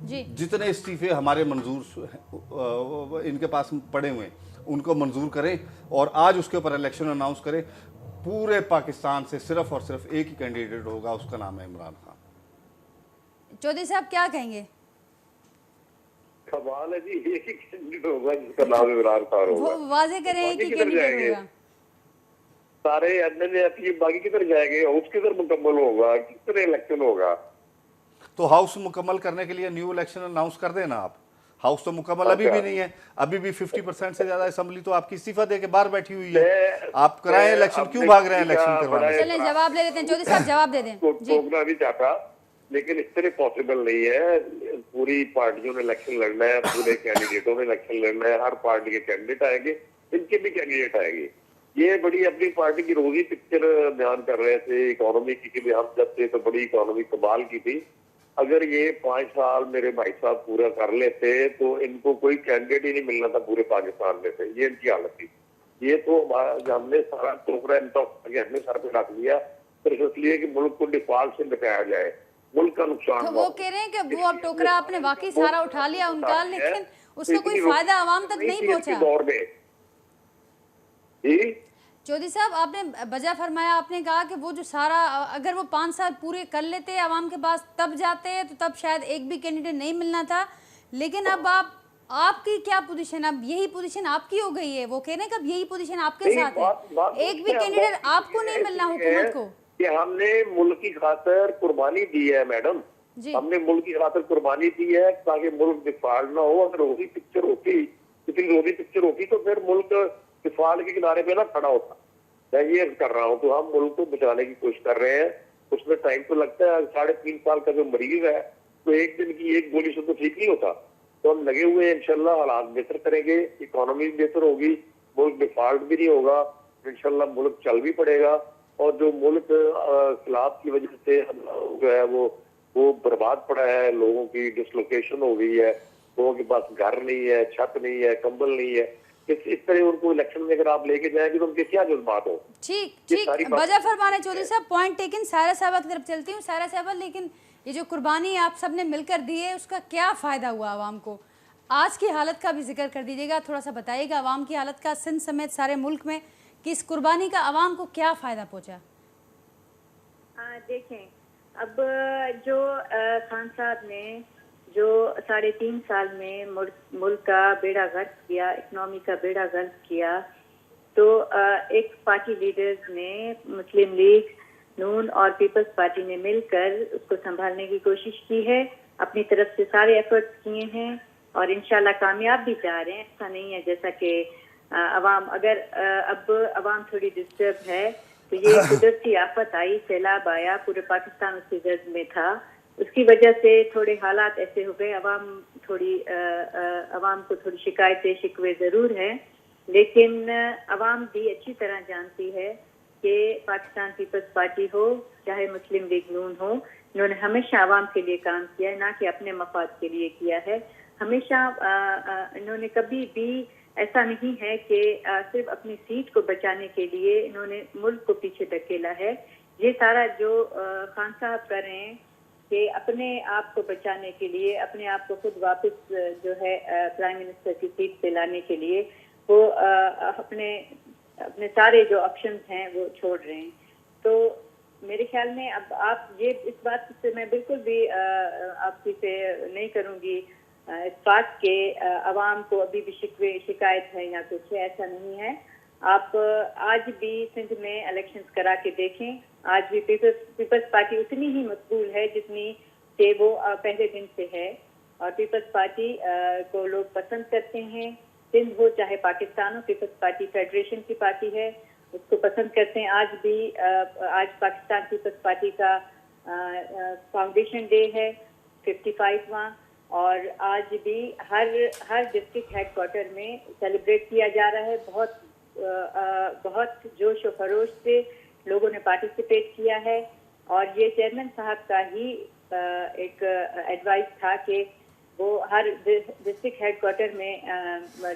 जितने इस्तीफे हमारे मंजूर इनके पास पड़े हुए हैं उनको मंजूर करें और आज उसके ऊपर इलेक्शन अनाउंस करें। पूरे पाकिस्तान से सिर्फ और सिर्फ एक ही कैंडिडेट होगा, उसका नाम है इमरान खान। चौधरी साहब क्या कहेंगे? सवाल है जी, एक ही कैंडिडेट होगा जिसका नाम इमरान खान होगा। वो वाजे करें कि कैंडिडेट होगा? सारे एमएलए बाकी किधर जाएंगे? हाउस किधर मुकम्मल होगा? किस तरह इलेक्शन होगा? तो हाउस मुकम्मल करने के लिए न्यू इलेक्शन अनाउंस कर देना आप। हाउस तो मुकम्मल अभी भी नहीं है, अभी भी 50% से ज्यादा असेंबली तो आपकी इस्तीफा दे के बाहर बैठी हुई है। आप कराएं इलेक्शन, क्यों भाग रहे हैं इलेक्शन करवाने? चलें जवाब ले लेते हैं, चौधरी साहब जवाब दे दें। टोकना भी चाहता, लेकिन इस तरह पॉसिबल नहीं है। पूरी पार्टियों ने इलेक्शन लड़ना है, पूरे कैंडिडेटों ने इलेक्शन लड़ना है, हर पार्टी के कैंडिडेट आएंगे, इनके भी कैंडिडेट आएंगे। ये बड़ी अपनी पार्टी की रोजी पिक्चर बयान कर रहे थे इकोनॉमी की, हम जब थे तो बड़ी इकोनॉमी कमाल की थी, अगर ये 5 साल मेरे भाई साहब पूरा कर लेते तो इनको कोई कैंडिडेट ही नहीं मिलना था पूरे पाकिस्तान में से, ये इनकी हालत थी। ये तो हमने सारा टोकरा इनका हमने सर पे रख लिया सिर्फ इसलिए कि मुल्क को डिफॉल्ट से बचाया जाए, मुल्क का नुकसान। तो वो कह रहे हैं कि वो अब टोकरा आपने वाकई सारा उठा लिया उनका, लेकिन उसका कोई फायदा आवाम तक नहीं पहुंचा। दौर में जी चौधरी साहब, आपने बजा फरमाया, आपने कहा कि वो जो सारा अगर वो 5 साल पूरे कर लेते आवाम के पास तब जाते तो तब शायद एक भी कैंडिडेट नहीं मिलना था। लेकिन अब आपकी क्या पोजीशन, अब यही पोजीशन आपकी हो गई है। वो कह रहे हैं कि अब यही पोजीशन आपके साथ है, एक भी कैंडिडेट आपको नहीं मिलना हुकूमत को। कि हमने मुल्क की खातिर कुर्बानी दी है मैडम, हमने मुल्क की खातिर कुर्बानी दी है ताकि मुल्क डिफॉल्ट ना हो। अगर रोजी पिक्चर होती, इतनी रोजी पिक्चर होती तो फिर मुल्क डिफॉल्ट के किनारे पे ना खड़ा होता। मैं ये कर रहा हूँ तो हम मुल्क को बचाने की कोशिश कर रहे हैं, उसमें टाइम तो लगता है। 3.5 साल का जो मरीज है तो एक दिन की एक गोली से तो ठीक नहीं होता। तो हम लगे हुए हैं, इंशाल्लाह हालात बेहतर करेंगे, इकोनॉमी बेहतर होगी, मुल्क डिफॉल्ट भी नहीं होगा, इंशाल्लाह मुल्क चल भी पड़ेगा। और जो मुल्क खिलाफ की वजह से जो है वो बर्बाद पड़ा है, लोगों की डिसलोकेशन हो गई है, लोगों के पास घर नहीं है, छत नहीं है, कंबल नहीं है। इस तरह उनको इलेक्शन में अगर आप लेके जाएंगे तो उनके क्या जज्बात हो। ठीक बजा फरमाने चौधरी साहब, पॉइंट टेकन। सायरा साहबा की तरफ चलती हूँ। सायरा साहबा, लेकिन ये जो कुर्बानी आप सबने मिलकर दी है उसका क्या फ़ायदा हुआ आवाम को? आज की हालत का भी जिक्र कर दीजिएगा, थोड़ा सा बताइएगा आवाम की हालत का, सिंध समेत सारे मुल्क में, कि इस कुर्बानी का आवाम को क्या फ़ायदा पहुँचा? देखें, अब जो खान साहब ने जो 3.5 साल में मुल्क का बेड़ा गर्क किया, इकनॉमी का बेड़ा गर्क किया, तो एक पार्टी लीडर्स ने, मुस्लिम लीग, नून और पीपल्स पार्टी ने मिलकर उसको संभालने की कोशिश की है, अपनी तरफ से सारे एफर्ट्स किए हैं और इंशाल्लाह कामयाब भी जा रहे हैं। ऐसा नहीं है जैसा कि अवाम, अगर अब अवाम थोड़ी डिस्टर्ब है तो ये कुदरती आफत आई, सैलाब आया, पूरे पाकिस्तान उसकी गर्द में था, उसकी वजह से थोड़े हालात ऐसे हो गए। अवाम को थोड़ी शिकायतें शिकवे ज़रूर हैं, लेकिन अवाम भी अच्छी तरह जानती है कि पाकिस्तान पीपल्स पार्टी हो चाहे मुस्लिम लीग नून हो, इन्होंने हमेशा अवाम के लिए काम किया है, ना कि अपने मफाद के लिए किया है। हमेशा इन्होंने कभी भी ऐसा नहीं है कि सिर्फ अपनी सीट को बचाने के लिए इन्होंने मुल्क को पीछे धकेला है। ये सारा जो खान साहब कर रहे हैं कि अपने आप को बचाने के लिए, अपने आप को खुद वापस जो है प्राइम मिनिस्टर की सीट पे लाने के लिए, वो अपने सारे जो ऑप्शंस हैं वो छोड़ रहे हैं। तो मेरे ख्याल में अब आप ये इस बात से मैं बिल्कुल भी आपकी से नहीं करूँगी इस बात के अवाम को अभी भी शिकायत है या कुछ है, ऐसा नहीं है। आप आज भी सिंध में इलेक्शंस करा के देखें, आज भी पीपल्स पार्टी उतनी ही मकबूल है जितनी कि वो पहले दिन से है, और पीपल्स पार्टी को लोग पसंद करते हैं। सिंध हो चाहे पाकिस्तान हो, पीपल्स पार्टी फेडरेशन की पार्टी है, उसको पसंद करते हैं। आज भी आज पाकिस्तान पीपल्स पार्टी का फाउंडेशन डे है 55वां, और आज भी हर डिस्ट्रिक्ट हेडक्वार्टर में सेलिब्रेट किया जा रहा है। बहुत जोश और खरोश से लोगों ने पार्टिसिपेट किया है, और ये चेयरमैन साहब का ही एक एडवाइस था कि वो हर डिस्ट्रिक्ट हेडक्वार्टर में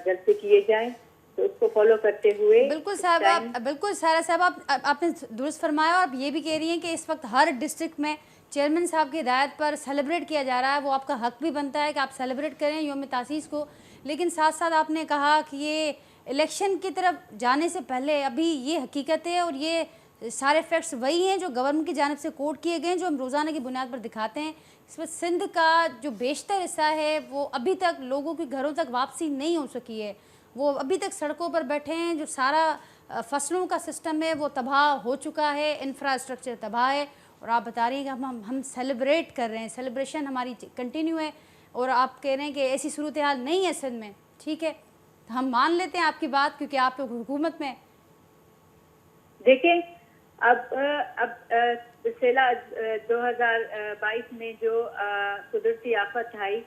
जलसे किए जाएं, तो उसको फॉलो करते हुए। बिल्कुल साहब, बिल्कुल सारा साहब, आपने दुरुस्त फरमाया। और आप ये भी कह रही हैं कि इस वक्त हर डिस्ट्रिक्ट में चेयरमैन साहब की हिदायत पर सेलिब्रेट किया जा रहा है, वो आपका हक भी बनता है कि आप सेलिब्रेट करें यौम तासीस को। लेकिन साथ साथ आपने कहा कि ये इलेक्शन की तरफ जाने से पहले अभी ये हकीकत है और ये सारे फैक्ट्स वही हैं जो गवर्नमेंट की जानिब से कोट किए गए हैं, जो हम रोज़ाना की बुनियाद पर दिखाते हैं। इसमें सिंध का जो बेशतर हिस्सा है वो अभी तक लोगों के घरों तक वापसी नहीं हो सकी है, वो अभी तक सड़कों पर बैठे हैं। जो सारा फसलों का सिस्टम है वो तबाह हो चुका है, इंफ्रास्ट्रक्चर तबाह है, और आप बता रही हैं कि हम सेलिब्रेट कर रहे हैं, सेलिब्रेशन हमारी कंटिन्यू है, और आप कह रहे हैं कि ऐसी सूरत हाल नहीं है सिंध में। ठीक है, तो हम मान लेते हैं आपकी बात, क्योंकि आप लोग हुकूमत में। देखिए, अब 2022 में जो कुदरती आफत आई,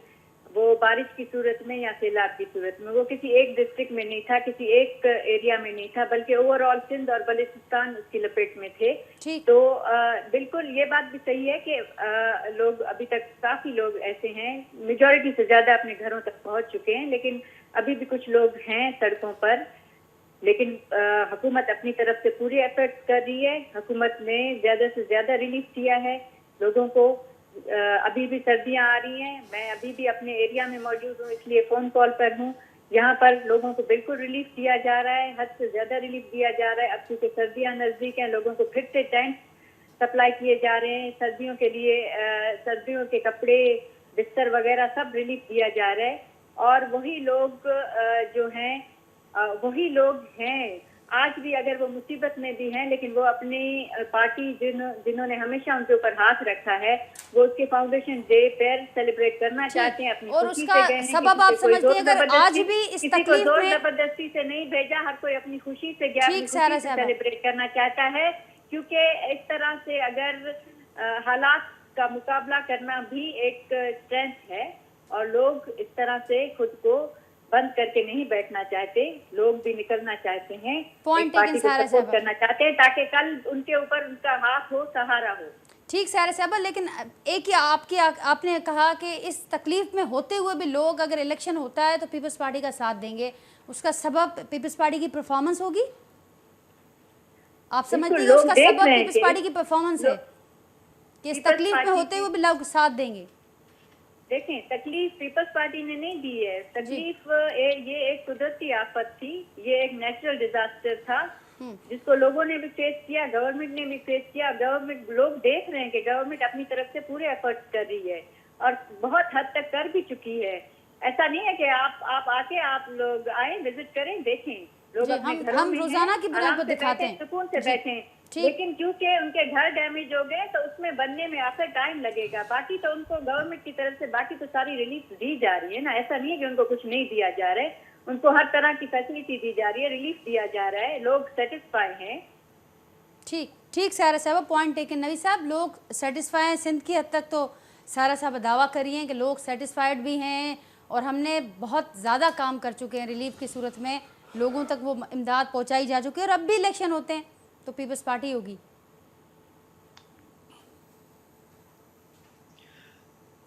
वो बारिश की सूरत में या सैलाब की सूरत में, वो किसी एक डिस्ट्रिक्ट में नहीं था, किसी एक एरिया में नहीं था, बल्कि ओवरऑल सिंध और बलूचिस्तान उसकी लपेट में थे। ठीक। तो बिल्कुल ये बात भी सही है कि लोग अभी तक काफी लोग ऐसे हैं, मेजॉरिटी से ज्यादा अपने घरों तक पहुंच चुके हैं, लेकिन अभी भी कुछ लोग हैं सड़कों पर। लेकिन हुकूमत अपनी तरफ से पूरी एफर्ट्स कर रही है। हुकूमत ने ज्यादा से ज्यादा रिलीफ दिया है लोगों को। अभी भी सर्दियां आ रही हैं, मैं अभी भी अपने एरिया में मौजूद हूँ, इसलिए फोन कॉल पर हूँ। यहाँ पर लोगों को बिल्कुल रिलीफ दिया जा रहा है, हद से ज्यादा रिलीफ दिया जा रहा है। अब क्योंकि सर्दियां नजदीक हैं, लोगों को फिर से टेंट सप्लाई किए जा रहे हैं सर्दियों के लिए। सर्दियों के कपड़े, बिस्तर वगैरह सब रिलीफ दिया जा रहा है। और वही लोग जो हैं वही लोग हैं आज भी, अगर वो मुसीबत में भी हैं, लेकिन वो अपनी पार्टी जिन्होंने हमेशा उनके ऊपर हाथ रखा है, वो उसके फाउंडेशन डे पर सेलिब्रेट करना चाहते हैं अपनी और खुशी उसका से गए हैं। सबब आप समझती हैं, अगर आज भी इस किसी को तकलीफ जोर में जबरदस्ती से नहीं भेजा, हर कोई अपनी खुशी से गया, अपनी ठीक, खुशी सारा से साहब। सेलिब्रेट करना चाहता है। क्योंकि इस तरह से अगर हालात का मुकाबला करना भी एक स्ट्रेंथ है, और लोग इस तरह से खुद को बंद करके नहीं बैठना चाहते, लोग भी निकलना चाहते हैं, Point एक पार्टी taken, को सारा सपोर्ट साहब। करना चाहते हैं, ताकि कल उनके ऊपर उनका हाथ हो, सहारा हो। ठीक सारा साहब, लेकिन एक ही आपने कहा कि इस तकलीफ में होते हुए भी लोग अगर इलेक्शन होता है तो पीपल्स पार्टी का साथ देंगे, उसका सबब पीपल्स पार्टी की परफॉर्मेंस होगी? आप समझती हैं लोग उसका देख सबब रहे हैं पीपल्स कि पार्टी की परफॉर्मेंस है कि इस पीपल्स तकलीफ में पार्टी होते की- हुए भी लोग साथ देंगे? देखें, तकलीफ पीपल्स पार्टी ने नहीं दी है। तकलीफ ये एक कुदरती आफत थी, ये एक नेचुरल डिजास्टर था जिसको लोगों ने भी फेस किया, गवर्नमेंट ने भी फेस किया। गवर्नमेंट, लोग देख रहे हैं कि गवर्नमेंट अपनी तरफ से पूरे एफर्ट्स कर रही है और बहुत हद तक कर भी चुकी है। ऐसा नहीं है कि आप आके आप लोग आए, विजिट करें, देखें। लोग जी, अपने घरों हम में रोजाना हैं, की बुनियाद आराम पर से दिखाते बैठें, हैं। सुकून से जी, बैठें। ठीक। लेकिन क्योंकि उनके घर डैमेज हो गए तो उसमें बनने में आखिर टाइम लगेगा। बाकी तो उनको गवर्नमेंट की तरफ से बाकी तो सारी रिलीफ दी जा रही है ना, ऐसा नहीं है कि उनको कुछ नहीं दिया जा रहा है। उनको हर तरह की फैसिलिटी दी जा रही है, रिलीफ दिया जा रहा है, लोग सेटिस्फाई हैं। ठीक ठीक सारा साहब, पॉइंट टेकन। नवी साहब, लोग सेटिस्फाई हैं सिंध की हद तक, तो सारा साहब दावा करिए कि लोग सेटिस्फाइड भी हैं और हमने बहुत ज़्यादा काम कर चुके हैं रिलीफ की सूरत में, लोगों तक वो इमदाद पहुंचाई जा चुकी है। और अब भी इलेक्शन होते हैं तो पीपल्स पार्टी होगी।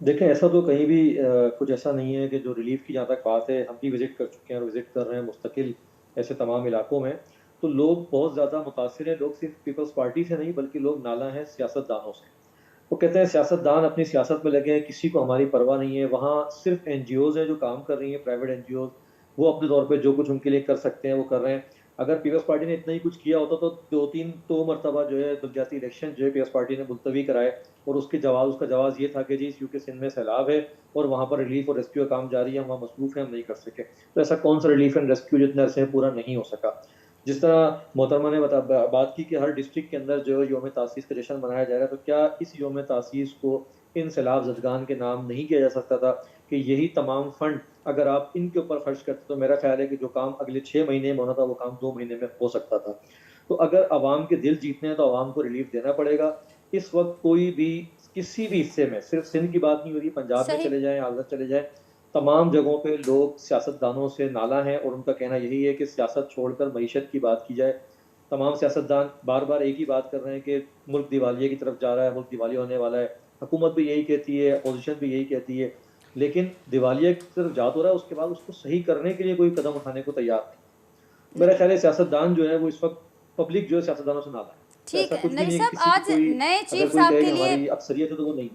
देखें, ऐसा तो कहीं भी कुछ ऐसा नहीं है कि जो रिलीफ की जहाँ तक बात है, हम भी विजिट कर चुके हैं और विजिट कर रहे हैं मुस्तकिल ऐसे तमाम इलाकों में। तो लोग बहुत ज़्यादा मुतासिर हैं। लोग सिर्फ पीपल्स पार्टी से नहीं बल्कि लोग नाला हैं सियासतदानों से। वो कहते हैं सियासतदान अपनी सियासत में लगे हैं, किसी को हमारी परवाह नहीं है। वहाँ सिर्फ NGOs हैं जो काम कर रही हैं, प्राइवेट NGOs, वो अपने तौर पे जो कुछ उनके लिए कर सकते हैं वो कर रहे हैं। अगर पीपल्स पार्टी ने इतना ही कुछ किया होता तो 2-3 मरतबा जो है बलदियाती इलेक्शन जो है पीपल्स पार्टी ने मुलतवी कराए, और उसका जवाब ये था कि जी क्योंकि सिंध में सैलाब है और वहाँ पर रिलीफ और रेस्क्यू का काम जारी है, वहाँ मसरूफ है, हम नहीं कर सके। तो ऐसा कौन सा रिलीफ एंड रेस्क्यू जितने अरसे में पूरा नहीं हो सका। जिस तरह मोहतरमा ने बात की कि हर डिस्ट्रिक्ट के अंदर जो है योम तासीस का जश्न मनाया जाएगा, तो क्या इस योम तासीस को इन सैलाब ज़दगान के नाम नहीं किया जा सकता था कि यही तमाम फंड अगर आप इनके ऊपर खर्च करते तो मेरा ख्याल है कि जो काम अगले 6 महीने में होना था वो काम 2 महीने में हो सकता था। तो अगर आवाम के दिल जीतने हैं तो आवाम को रिलीफ देना पड़ेगा। इस वक्त कोई भी किसी भी हिस्से में, सिर्फ सिंध की बात नहीं हो रही, पंजाब में चले जाएं, आगरा चले जाएं, तमाम जगहों पे लोग सियासतदानों से नाला हैं और उनका कहना यही है कि सियासत छोड़कर मईशत की बात की जाए। तमाम सियासतदान बार बार एक ही बात कर रहे हैं कि मुल्क दिवालिये की तरफ जा रहा है, मुल्क दिवालिया होने वाला है। हुकूमत भी यही कहती है, अपोजिशन भी यही कहती है, लेकिन दिवालिया की तरफ जा तो रहा है, उसके बाद उसको सही करने के लिए कोई कदम उठाने को तैयार नहीं। मेरा ख्याल है सियासतदान जो है वो इस वक्त, पब्लिक जो है सियासतदानों से नाला है। ठीक है नवी साहब, आज नए चीफ साहब के लिए अक्सरियत है तो वो नहीं।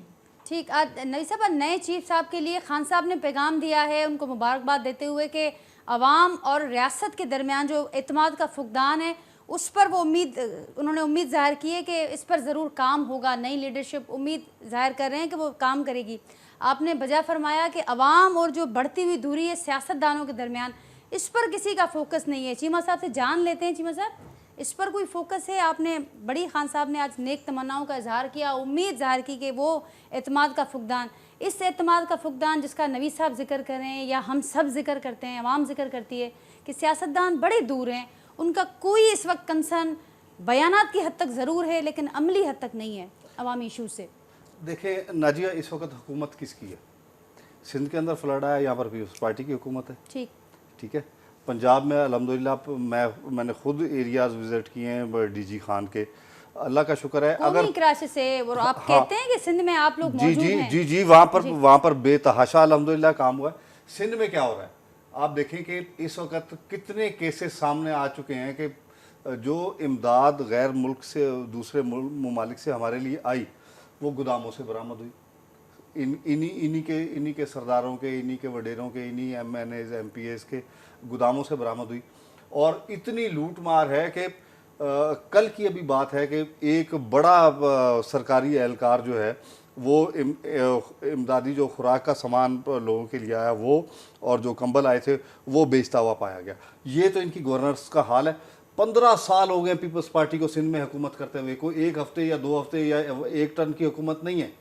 ठीक, आज नवी साहब, आज नए चीफ साहब के लिए खान साहब ने पैगाम दिया है, उनको मुबारकबाद देते हुए कि अवाम और रियासत के दरमियान जो एतमाद का फुकदान है उस पर वो उन्होंने उम्मीद ज़ाहिर की है कि इस पर ज़रूर काम होगा। नई लीडरशिप उम्मीद ज़ाहिर कर रहे हैं कि वो काम करेगी। आपने बजा फरमाया कि अवाम और जो बढ़ती हुई दूरी है सियासतदानों के दरमियान, इस पर किसी का फोकस नहीं है। चीमा साहब से जान लेते हैं, चीमा साहब इस पर कोई फोकस है? आपने बड़ी खान साहब ने आज नेक तमन्नाओं का इजहार किया, उम्मीद ज़ाहिर की कि वो एतमाद का फुकदान, इस एतमाद का फुकदान जिसका नवी साहब जिक्र करें या हम सब जिक्र करते हैं, अवाम जिक्र करती है कि सियासतदान बड़े दूर हैं, उनका कोई इस वक्त कंसर्न बयानात की हद तक ज़रूर है लेकिन अमली हद तक नहीं है अवामी इशू से। देखें नाजिया, इस वक्त हुकूमत किसकी है? सिंध के अंदर फ्लड आया, यहाँ पर पीपल्स पार्टी की हुकूमत है। ठीक है। पंजाब में अल्हम्दुलिल्लाह मैंने खुद एरियाज विजिट किए हैं डीजी खान के, अल्लाह का शुक्र है। अगर क्राइसिस है और आप कहते हैं कि सिंध में आप लोग मौजूद हैं। जी वहाँ पर बेतहाशा अल्हम्दुलिल्लाह काम हुआ है। सिंध में क्या हो रहा है आप देखें कि इस वक्त कितने केसेस सामने आ चुके हैं कि जो इमदाद गैर मुल्क से दूसरे ममालिक से हमारे लिए आई वो गोदामों से बरामद हुई, इन्हीं के सरदारों के, इन्हीं के वडेरों के, इन्हीं MNAs MPAs के गोदामों से बरामद हुई। और इतनी लूट मार है कि कल की अभी बात है कि एक बड़ा सरकारी एहलकार जो है वो इमदादी जो खुराक का सामान लोगों के लिए आया वो और जो कंबल आए थे वो बेचता हुआ पाया गया। ये तो इनकी गवर्नर्स का हाल है। 15 साल हो गए पीपल्स पार्टी को सिंध में हुकूमत करते हुए, कोई एक हफ्ते या 2 हफ्ते या 1 टर्म की हुकूमत नहीं है,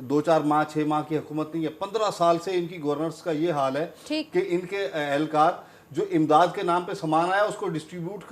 2-4 माह 6 माह की हुकूमत नहीं है। 15 साल से इनकी गवर्नर्स का ये हाल है कि इनके एहलकार जो इमदाद के नाम पे सामान आया उसको डिस्ट्रीब्यूट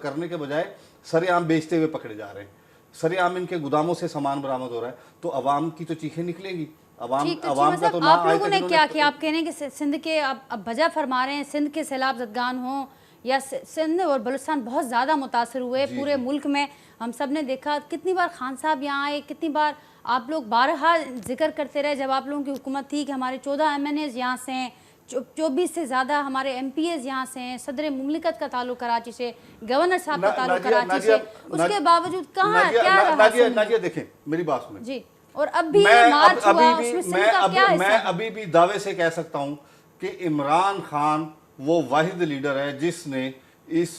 करने के बजाय सरेआम बेचते हुए पकड़े जा रहे हैं, सरेआम इनके गोदामों से सामान बरामद हो रहा है। तो अवाम की तो चीखें निकलेंगी, अवाम का तो आप लोगों ने क्या किया? आप कह रहे हैं कि सिंध के अब वजह फरमा रहे हैं सिंध के सैलाब ज़दगान हो या सिंध और बलूचिस्तान बहुत ज़्यादा मुतासर हुए पूरे मुल्क में। हम सब ने देखा कितनी बार खान साहब यहाँ आए, कितनी बार आप लोग बारहा जिक्र करते रहे जब आप लोगों की हुकूमत थी कि हमारे 14 MNAs यहाँ से हैं, 24 से ज़्यादा हमारे MPAs यहाँ से हैं, सदर मुमलिकत का ताल्लुक कराची से, गवर्नर साहब का ताल्लुक कराची से, उसके बावजूद कहाँ क्या रहा? नाजिया देखें मेरी बात सुनें जी। और अब भी मार्च हुआ, उसमें सिंध का क्या हिस्सा? मैं अभी भी दावे से कह सकता हूँ कि इमरान खान वो वाहिद लीडर है जिसने इस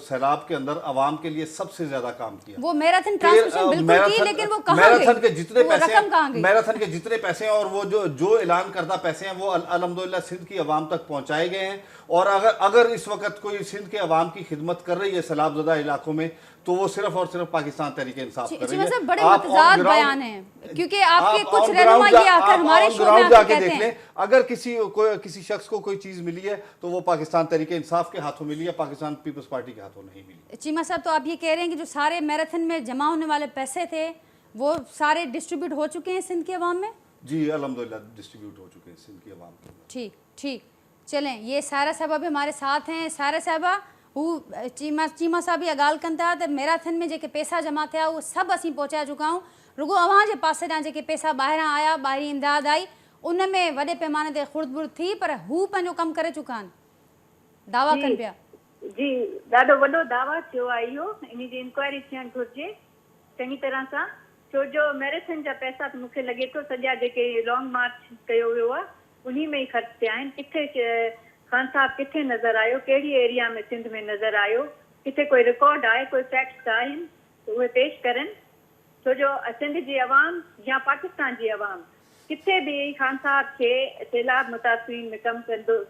सैलाब के अंदर अवाम के लिए सबसे ज्यादा काम किया। वो मैराथन ट्रांसमिशन बिल्कुल की, लेकिन वो कहाँ गई? मैराथन के जितने पैसे हैं और वो जो ऐलान करदा पैसे हैं वो अल्हम्दुलिल्लाह सिंध की अवाम तक पहुंचाए गए हैं। और अगर इस वक्त कोई सिंध के अवाम की खिदमत कर रही है सैलाबज़दा इलाकों में तो वो सिर्फ और सिर्फ पाकिस्तान तहरीक इंसाफ कर रही है। बड़े मतजाद बयान हैं, क्योंकि आपके कुछ रहनुमा ये आकर हमारे शो में आकर कहते हैं अगर किसी शख्स को कोई चीज मिली है तो वो पाकिस्तान तहरीक इंसाफ के हाथों मिली है, पाकिस्तान पीपल्स पार्टी के हाथों नहीं मिली। चीमा साहब, तो आप ये कह रहे हैं कि जो सारे मैराथन में जमा होने वाले पैसे थे वो सारे डिस्ट्रीब्यूट हो चुके हैं सिंध की अवाम में? जी अल्हम्दुलिल्लाह डिस्ट्रीब्यूट हो चुके हैं सिंध की अवाम में। ठीक। चलें, ये सारा साहबा भी हमारे साथ हैं। सारा साहबा चीमा साहब भी अगाल कन था तो मैराथन में जेके पैसा जमा थे वो सब असीं पहुंचा चुका हूँ। रुगो अवां जे पासे ॾांहुं जेके पैसा ॿाहिरां आया, ॿाहिरीं इमदाद आई, उन में वॾे पैमाने ते खुर्द-बुर्द थी, पर हू पंहिंजो कमु करे चुका आहिनि, दावा कनि पिया। जी ॾाढो वॾो दावा थियो आहे इहो, इन जी इंक्वायरी थियणु घुरिजे चङी तरह सां, छो जो मैराथन जा पैसा त मूंखे लॻे थो सॼा जेके लॉन्ग मार्च कयो वियो आहे उन्ही में ई ख़र्च थिया आहिनि। किथे खान साहब किथे नज़र आयो, कहिड़ी एरिया में सिंध में नज़र आयो, किथे कोई रिकॉर्ड आहे, कोई फैक्ट्स आहिनि त उहे पेश करनि, छो जो सिंध जी अवाम या पाकिस्तान जी अवाम किथे भी खान साहब के सैलाब मुतासिरीन में कम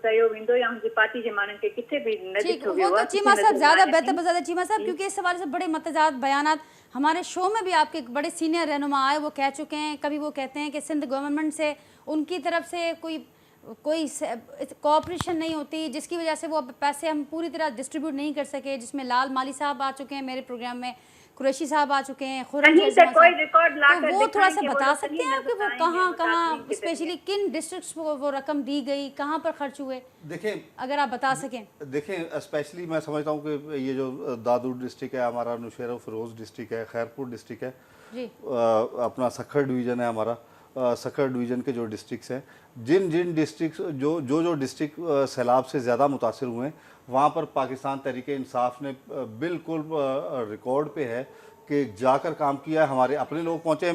कयो वेंदो या उनकी पार्टी के मानन के किथे भी न दिखो वो तो चीमा साहब ज्यादा बेहतर बता दे चीमा साहब, क्योंकि इस सवाल से बड़े मतजाद बयानात हमारे शो में भी आपके बड़े सीनियर रहनुमा आए, वो कह चुके हैं। कभी वो कहते हैं कि सिंध गवर्नमेंट से उनकी तरफ से कोई कोऑपरेशन नहीं होती, जिसकी वजह से वो पैसे हम पूरी तरह डिस्ट्रीब्यूट नहीं कर सके, जिसमें लाल माली साहब आ चुके हैं मेरे प्रोग्राम में, कुरैशी साहब आ चुके हैं, कोई रिकॉर्ड लाकर तो वो थोड़ा सा बता सकते हैं कि वो कहाँ स्पेशली किन डिस्ट्रिक्ट्स को वो रकम दी गई, कहाँ पर खर्च हुए? देखें, अगर आप बता सकें। देखें स्पेशली मैं समझता हूँ कि ये जो दादूर डिस्ट्रिक्ट है हमारा, नौशेरा फिरोज डिस्ट्रिक्ट है, खैरपुर डिस्ट्रिक्ट है जी, अपना सखर डिवीज़न है हमारा, सखर डिवीज़न के जो डिस्ट्रिक्ट्स हैं, जिन डिस्ट्रिक्ट जो डिस्ट्रिक्ट सैलाब से ज़्यादा मुतासर हुए हैं वहाँ पर पाकिस्तान तहरीक इंसाफ ने बिल्कुल रिकॉर्ड पे है कि जाकर काम किया है। हमारे अपने लोग पहुँचे,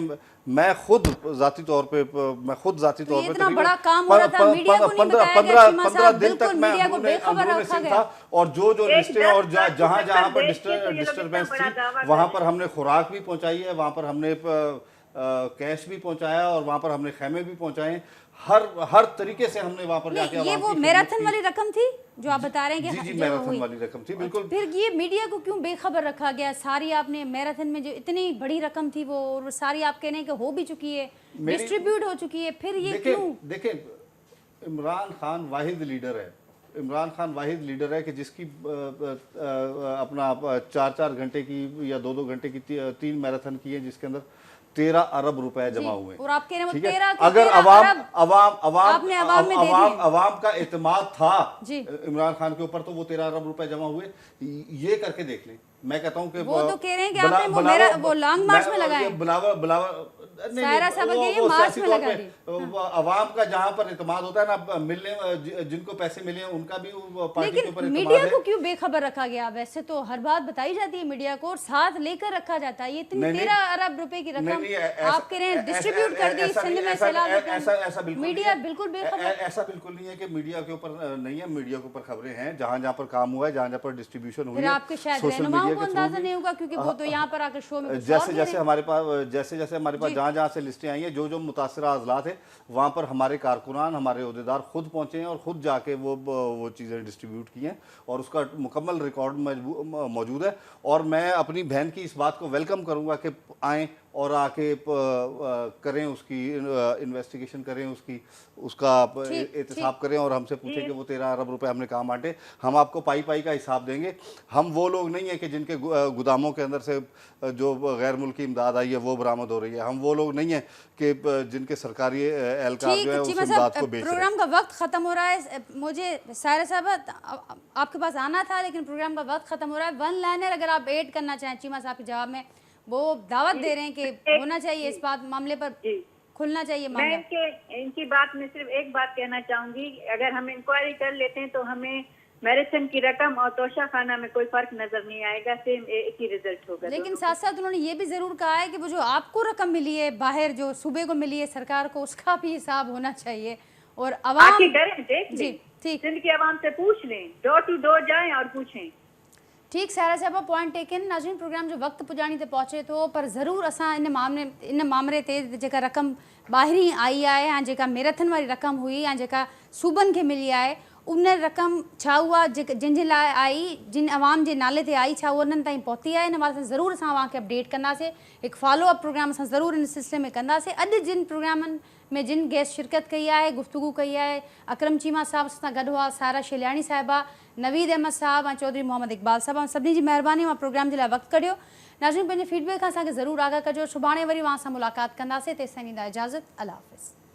मैं खुद ज़ाती तौर पे इतना बड़ा काम हो रहा था, मीडिया को नहीं बताया गया, 15 दिन तक मैं अंदरूनी सिंध था और जो लिस्टें और जहाँ पर डिस्टर्बेंस थी वहाँ पर हमने खुराक भी पहुँचाई है, वहाँ पर हमने कैश भी पहुँचाया और वहाँ पर हमने खैमे भी पहुँचाए, हर तरीके से हमने वहाँ पर जाके। ये वो मैराथन वाली रकम थी जो आप बता रहे हैं कि जी मैराथन वाली रकम थी बिल्कुल। फिर ये मीडिया को क्यों बेखबर रखा गया? सारी आपने मैराथन में जो इतनी बड़ी रकम थी वो और सारी आप कह रहे हैं कि हो भी चुकी है, डिस्ट्रीब्यूट हो चुकी है, फिर ये क्यों? देखें इमरान खान वाहिद लीडर है, इमरान खान वाहिद लीडर है कि जिसकी अपना 4-4 घंटे की या 2-2 घंटे की 3 मैराथन की है, जिसके अंदर 13 अरब रुपए जमा हुए। और आप कह रहे हैं ठीक है? 13 के अगर 13 अवाम अरब अवाम अवाम आपने अवाम में दे दिए। अवाम का एतमाद था जी। इमरान खान के ऊपर, तो वो 13 अरब रुपए जमा हुए। ये करके देख लें। मैं कहता हूं कि वो तो कह रहे हैं कि आपने वो लॉन्ग मार्च में लगाए। सायरा साहब ये मार्च में लगा दी। अवाम का जहां पर एतमाद होता है ना, मिलने जिनको पैसे मिले हैं उनका भी पार्टी के ऊपर लेकिन एतमाद मीडिया है। को क्यों बेखबर रखा गया? वैसे तो हर बात बताई जाती है मीडिया को और साथ लेकर रखा जाता है। ये इतनी 13 अरब रुपए की रकम आप कह रहे हैं डिस्ट्रीब्यूट कर दी सिंध में सैलाब। ऐसा बिल्कुल मीडिया बिल्कुल बेखबर। ऐसा बिल्कुल नहीं है कि मीडिया के ऊपर नहीं है। मीडिया के ऊपर खबरें हैं, जहां जहां पर काम हुआ है, जहां जहां पर डिस्ट्रीब्यूशन हुई फिर है, आपके शायद सोशल रहनुमाओं मीडिया को के अंदाजा थ्रू नहीं होगा, क्योंकि वो तो यहाँ पर आकर शो में जैसे हमारे पास जहां जहां से लिस्टें आई हैं, जो मुतासरा अजला थे, वहां पर हमारे कारकुनान, हमारे अहदेदार खुद पहुंचे हैं और खुद जाके वो चीज़ें डिस्ट्रीब्यूट की हैं और उसका मुकम्मल रिकॉर्ड मौजूद है। और मैं अपनी बहन की इस बात को वेलकम करूंगा कि आएँ और आके करें, उसकी इन्वेस्टिगेशन करें, उसका एहतसाब करें और हमसे पूछें कि वो 13 अरब रुपए हमने कहाँ बांटे। हम आपको पाई पाई का हिसाब देंगे। हम वो लोग नहीं है कि जिनके गोदामों के अंदर से जो गैर मुल्की इमदाद आई है वो बरामद हो रही है। हम वो लोग नहीं है कि जिनके सरकारी एहलकार जो है उस इमदाद को बेच रहे हैं। प्रोग्राम का वक्त खत्म हो रहा है। मुझे सायरा साहब आपके पास आना था, लेकिन प्रोग्राम का वक्त खत्म हो रहा है। वन लाइनर अगर आप ऐड करना चाहें चीमा साहब के जवाब में, वो दावत दे रहे हैं कि होना चाहिए इस बात मामले पर खुलना चाहिए मामला। मैं इनकी बात में सिर्फ एक बात कहना चाहूंगी, अगर हम इंक्वायरी कर लेते हैं तो हमें मैराथन की रकम और तोशा खाना में कोई फर्क नजर नहीं आएगा, सेम एक ही रिजल्ट होगा। लेकिन साथ साथ उन्होंने ये भी जरूर कहा है कि वो जो आपको रकम मिली है बाहर, जो सूबे को मिली है सरकार को, उसका भी हिसाब होना चाहिए। और अवाम देख लें, ठीक, सिंध की आवाम से पूछ लें, डोर टू डोर जाएं और पूछें। ठीक सायरा साहब पॉइंट टेकन। नाज़रीन प्रोग्राम जो वक्त पुजाणी ते पहुचे तो, पर ज़रूर असां इन मामले ते जेका रक़म ॿाहिरीं आई आहे या जेका मैराथन वारी रक़म हुई या जेका सूबनि खे मिली आहे, उन रक़म छा उहा जिन लाइ आई, जिन अवाम जे नाले ते आई, छा उहा उन्हनि ताईं पहुती आहे? इन वास्ते ज़रूर असां तव्हांखे अपडेट कंदासीं। हिकु फॉलोअप प्रोग्राम असां ज़रूर इन सिलसिले में कंदासीं। अॼु जिन प्रोग्रामनि में जिन गेस्ट शिरकत कई आहे, गुफ्तगू कई आहे, अकरम चीमा साहब सां गॾु हुआ, सारा शिलियाणी साहिबा, नवीद अहमद साहब ऐं चौधरी मोहम्मद इकबाल साहब, सभिनी जी महिरबानी। मां प्रोग्राम जे लाइ वक़्तु कढियो। नाज़रीन पंहिंजे फीडबैक खां असांखे ज़रूरु आगाह कजो। सुभाणे वरी मां सां मुलाक़ात कंदासीं। तेसिताईं ॾींदा इजाज़त। अल्लाह हाफ़िज़।